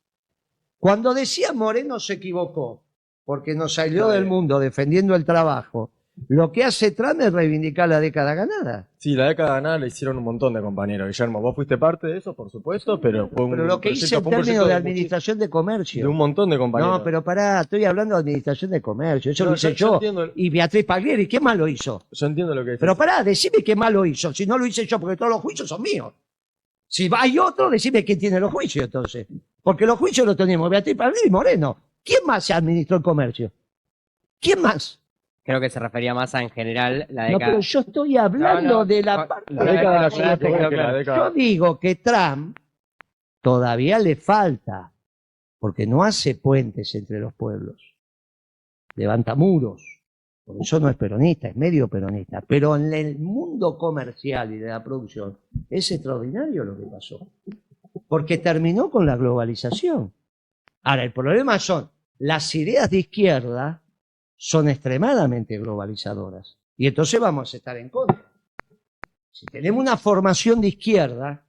Cuando decía Moreno se equivocó, porque nos salió del mundo defendiendo el trabajo. Lo que hace Trump es reivindicar la década ganada. Sí, la década ganada la hicieron un montón de compañeros. Guillermo, vos fuiste parte de eso, por supuesto, pero fue un Pero lo que proyecto- hice en fue un términos proyecto de muchis- administración de de comercio. un montón de compañeros. No, pero pará, estoy hablando de administración de comercio. Eso No, lo hice yo yo. entiendo- Y Beatriz Paglieri, ¿qué más lo hizo? Yo entiendo lo que decís. Pero pará, decime qué más lo hizo. Si no lo hice yo, porque todos los juicios son míos. Si hay otro, decime quién tiene los juicios entonces. Porque los juicios los tenemos Beatriz Paglieri y Moreno. ¿Quién más se administró el comercio? ¿Quién más? Creo que se refería más a en general la No, década. pero yo estoy hablando de la parte. La década la ciudad que la claro. década. Yo digo que Trump todavía le falta, porque no hace puentes entre los pueblos, levanta muros, por eso no es peronista, es medio peronista, pero en el mundo comercial y de la producción es extraordinario lo que pasó, porque terminó con la globalización. Ahora, el problema son las ideas de izquierda son extremadamente globalizadoras, y entonces vamos a estar en contra. Si tenemos una formación de izquierda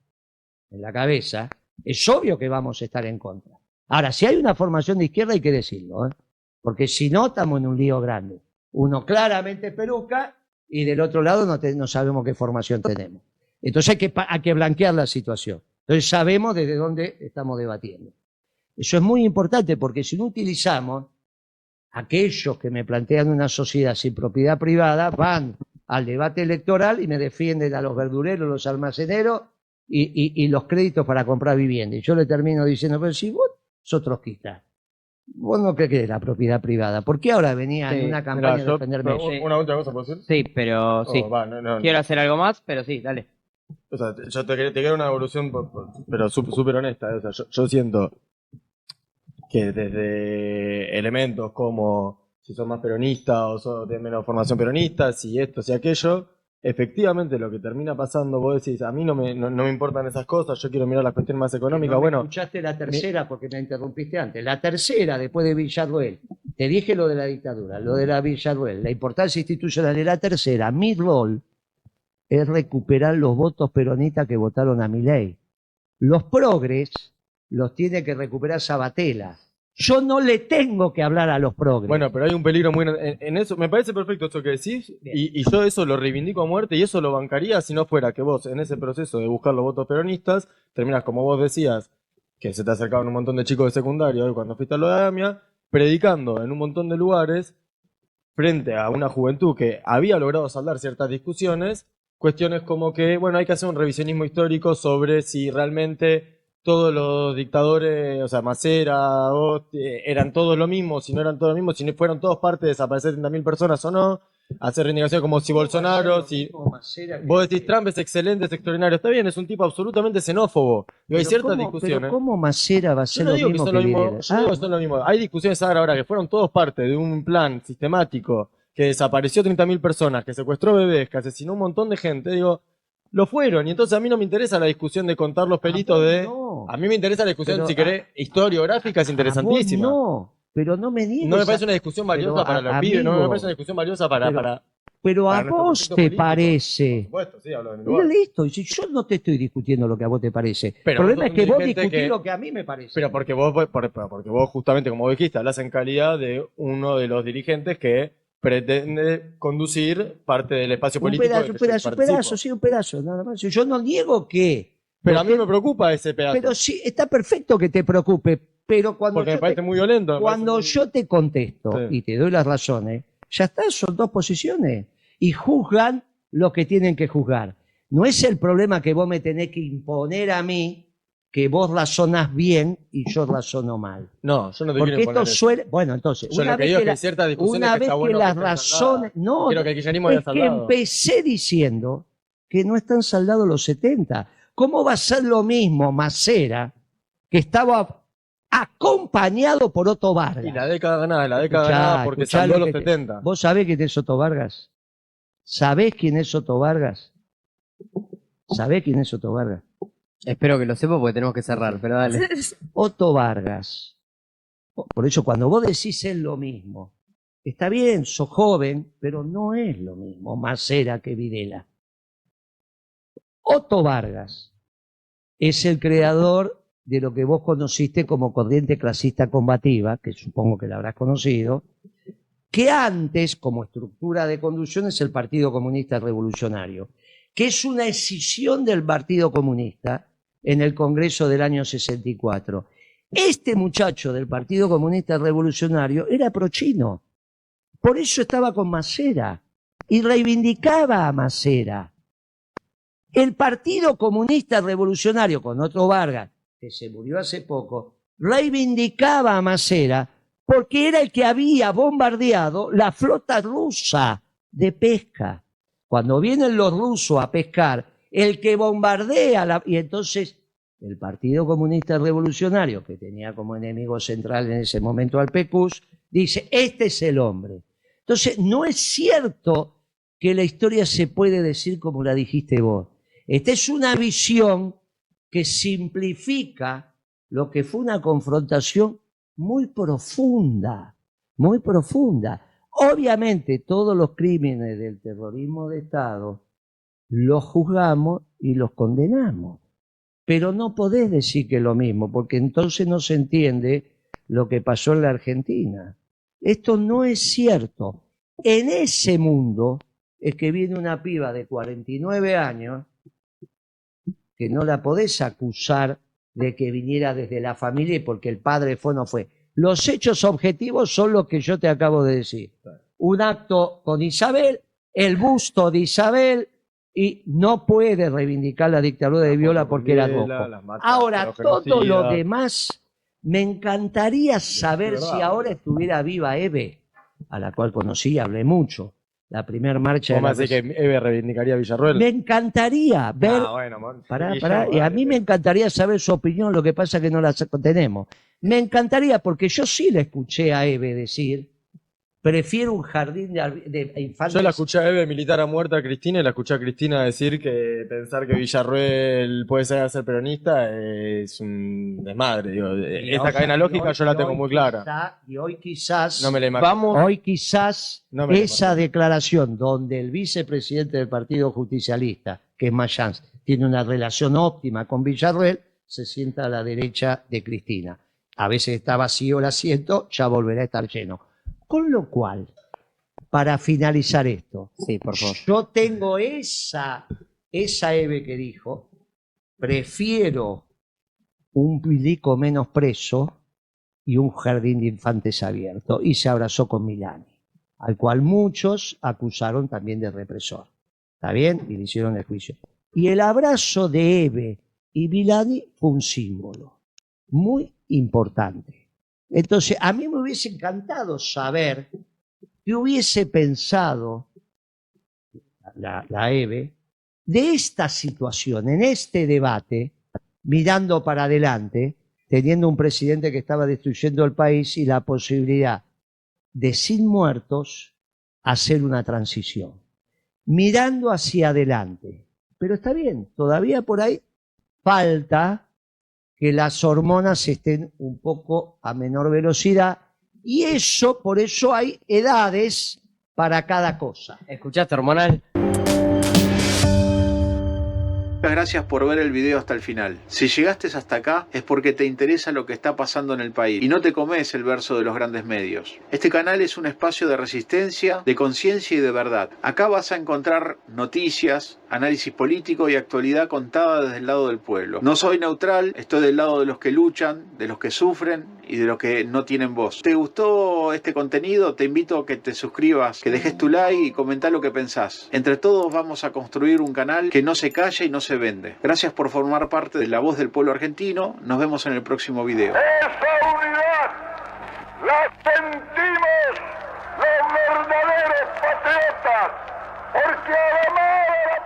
en la cabeza, es obvio que vamos a estar en contra. Ahora, si hay una formación de izquierda hay que decirlo, ¿eh? Porque si no, estamos en un lío grande. Uno claramente peruca y del otro lado no sabemos qué formación tenemos. Entonces hay que blanquear la situación. Entonces sabemos desde dónde estamos debatiendo. Eso es muy importante porque si no utilizamos aquellos que me plantean una sociedad sin propiedad privada, van al debate electoral y me defienden a los verdureros, los almaceneros y los créditos para comprar vivienda. Y yo le termino diciendo, pero si vos sos trotskista, vos no crees que es la propiedad privada. ¿Por qué ahora venía en una campaña a defenderme eso? Una última cosa, ¿puedo decir? Sí, pero sí. No. Quiero hacer algo más, pero sí, dale. O sea, yo te quiero una evolución, pero súper honesta. O sea, yo siento que desde elementos como si sos más peronista o de menos formación peronista, si esto, si aquello, efectivamente lo que termina pasando, vos decís, a mí no me importan esas cosas, yo quiero mirar las cuestiones más económicas. No bueno, escuchaste la tercera porque me interrumpiste antes. La tercera, después de Villarroel, te dije lo de la dictadura, lo de la Villarroel, la importancia institucional de la tercera. Mi rol es recuperar los votos peronistas que votaron a Milei. Los progres los tiene que recuperar Sabatella. Yo no le tengo que hablar a los progres. bueno, pero hay un peligro muy en eso. Me parece perfecto eso que decís y yo eso lo reivindico a muerte y eso lo bancaría si no fuera que vos en ese proceso de buscar los votos peronistas terminas como vos decías, que se te acercaban un montón de chicos de secundario cuando fuiste a lo de Adamia, predicando en un montón de lugares frente a una juventud que había logrado saldar ciertas discusiones, cuestiones como que, bueno, hay que hacer un revisionismo histórico sobre si realmente todos los dictadores, o sea, Macera, eran todos lo mismo, si no eran todos lo mismo, si no fueron todos parte de desaparecer 30.000 personas o no, hacer reivindicación como si Bolsonaro, si vos decís Trump es excelente, es extraordinario, está bien, es un tipo absolutamente xenófobo, y hay ciertas discusiones. Pero ¿cómo Macera va a ser Yo no lo digo que mismo son que lo mismo, Videla? yo no digo que son lo mismo. Hay discusiones ahora que fueron todos parte de un plan sistemático que desapareció 30.000 personas, que secuestró bebés, que asesinó un montón de gente, digo, lo fueron, y entonces a mí no me interesa la discusión de contar los pelitos no. A mí me interesa la discusión, Pero si querés, historiográfica, es interesantísima. No, pero no me niegues. No me parece una discusión valiosa para los pibes, no me amigo, parece una discusión valiosa para pero a nuestro vos proyecto te político. parece. Por supuesto, sí, hablo de mi Mira, lugar. listo, y si yo no te estoy discutiendo lo que a vos te parece. Pero El problema vos es que sos un vos dirigente discutís que- lo que a mí me parece. Pero porque vos justamente, como dijiste, hablas en calidad de uno de los dirigentes que pretende conducir parte del espacio un político. pedazo, del un que yo pedazo, un participo. pedazo, sí, un pedazo, nada más. Yo no niego que. Pero a mí me preocupa ese pedazo. Pero sí, está perfecto que te preocupe, pero cuando porque me yo parece te, muy violento. me cuando parece yo te contesto Sí. y te doy las razones, ya está, son dos posiciones. Y juzgan lo que tienen que juzgar. No es el problema que vos me tenés que imponer a mí que vos razonás bien y yo razono mal. No, yo no te Porque quiero esto imponer eso. suele. Bueno, entonces, Yo una lo que vez digo que, es que hay ciertas discusiones una que vez está que bueno las estén razones. saldadas. No, Quiero que el kirchnerismo haya es que saldado. empecé diciendo que no están saldados los 70. ¿Cómo va a ser lo mismo Macera, que estaba acompañado por Otto Vargas? Y la década ganada, Escuchá, porque escuchá saldó lo los que te- 70. ¿Vos sabés quién es Otto Vargas? ¿Sabés quién es Otto Vargas? ¿Sabés quién es Otto Vargas? Espero que lo sepa porque tenemos que cerrar, pero dale. Otto Vargas. Por eso cuando vos decís es lo mismo, está bien, sos joven, pero no es lo mismo Macera que Videla. Otto Vargas es el creador de lo que vos conociste como corriente clasista combativa, que supongo que la habrás conocido, que antes, como estructura de conducción, es el Partido Comunista Revolucionario, que es una escisión del Partido Comunista en el Congreso del año 64. Este muchacho del Partido Comunista Revolucionario era prochino, por eso estaba con Macera y reivindicaba a Macera. El Partido Comunista Revolucionario, con Otto Vargas, que se murió hace poco, reivindicaba a Macera porque era el que había bombardeado la flota rusa de pesca. Cuando vienen los rusos a pescar, el que bombardea y entonces el Partido Comunista Revolucionario, que tenía como enemigo central en ese momento al PQS, dice, este es el hombre. Entonces, no es cierto que la historia se puede decir como la dijiste vos. Esta es una visión que simplifica lo que fue una confrontación muy profunda, muy profunda. Obviamente, todos los crímenes del terrorismo de Estado los juzgamos y los condenamos. Pero no podés decir que es lo mismo, porque entonces no se entiende lo que pasó en la Argentina. Esto no es cierto. En ese mundo es que viene una piba de 49 años que no la podés acusar de que viniera desde la familia y porque el padre fue o no fue. Los hechos objetivos son los que yo te acabo de decir. Un acto con Isabel, el busto de Isabel, y no puede reivindicar la dictadura de Viola porque era rojo. Ahora, todo lo demás, me encantaría saber si ahora estuviera viva Eve, a la cual conocí, hablé mucho. La primera marcha de ¿Cómo hace que Eve reivindicaría a Villarroel? Me encantaría ver. Pará. Y a mí me encantaría saber su opinión, lo que pasa es que no la tenemos. Me encantaría, porque yo sí le escuché a Eve decir, prefiero un jardín de infantes. Yo la escuché a Eve militar a muerta a Cristina y la escuché a Cristina decir que pensar que Villarroel puede ser peronista es un desmadre. Digo, esa cadena lógica yo la tengo muy clara. Y hoy quizás, no me la imagino. Esa declaración donde el vicepresidente del Partido Justicialista, que es Mayans, tiene una relación óptima con Villarroel, se sienta a la derecha de Cristina. A veces está vacío el asiento, ya volverá a estar lleno. Con lo cual, para finalizar esto, sí, por favor. Yo tengo esa Eve que dijo, prefiero un milico menos preso y un jardín de infantes abierto, y se abrazó con Milani, al cual muchos acusaron también de represor. ¿Está bien? Y le hicieron el juicio. Y el abrazo de Eve y Milani fue un símbolo muy importante. Entonces, a mí me hubiese encantado saber qué hubiese pensado la Eve de esta situación, en este debate, mirando para adelante, teniendo un presidente que estaba destruyendo el país y la posibilidad de, sin muertos, hacer una transición. Mirando hacia adelante. Pero está bien, todavía por ahí falta que las hormonas estén un poco a menor velocidad, y eso, por eso hay edades para cada cosa. ¿Escuchaste, hormonal? Muchas gracias por ver el video hasta el final. Si llegaste hasta acá es porque te interesa lo que está pasando en el país y no te comes el verso de los grandes medios. Este canal es un espacio de resistencia, de conciencia y de verdad. Acá vas a encontrar noticias, análisis político y actualidad contada desde el lado del pueblo. No soy neutral, estoy del lado de los que luchan, de los que sufren y de los que no tienen voz. ¿Te gustó este contenido? Te invito a que te suscribas, que dejes tu like y comentá lo que pensás. Entre todos vamos a construir un canal que no se calla y no se vende. Gracias por formar parte de la voz del pueblo argentino. Nos vemos en el próximo video. Esa unidad la sentimos los verdaderos patriotas, porque además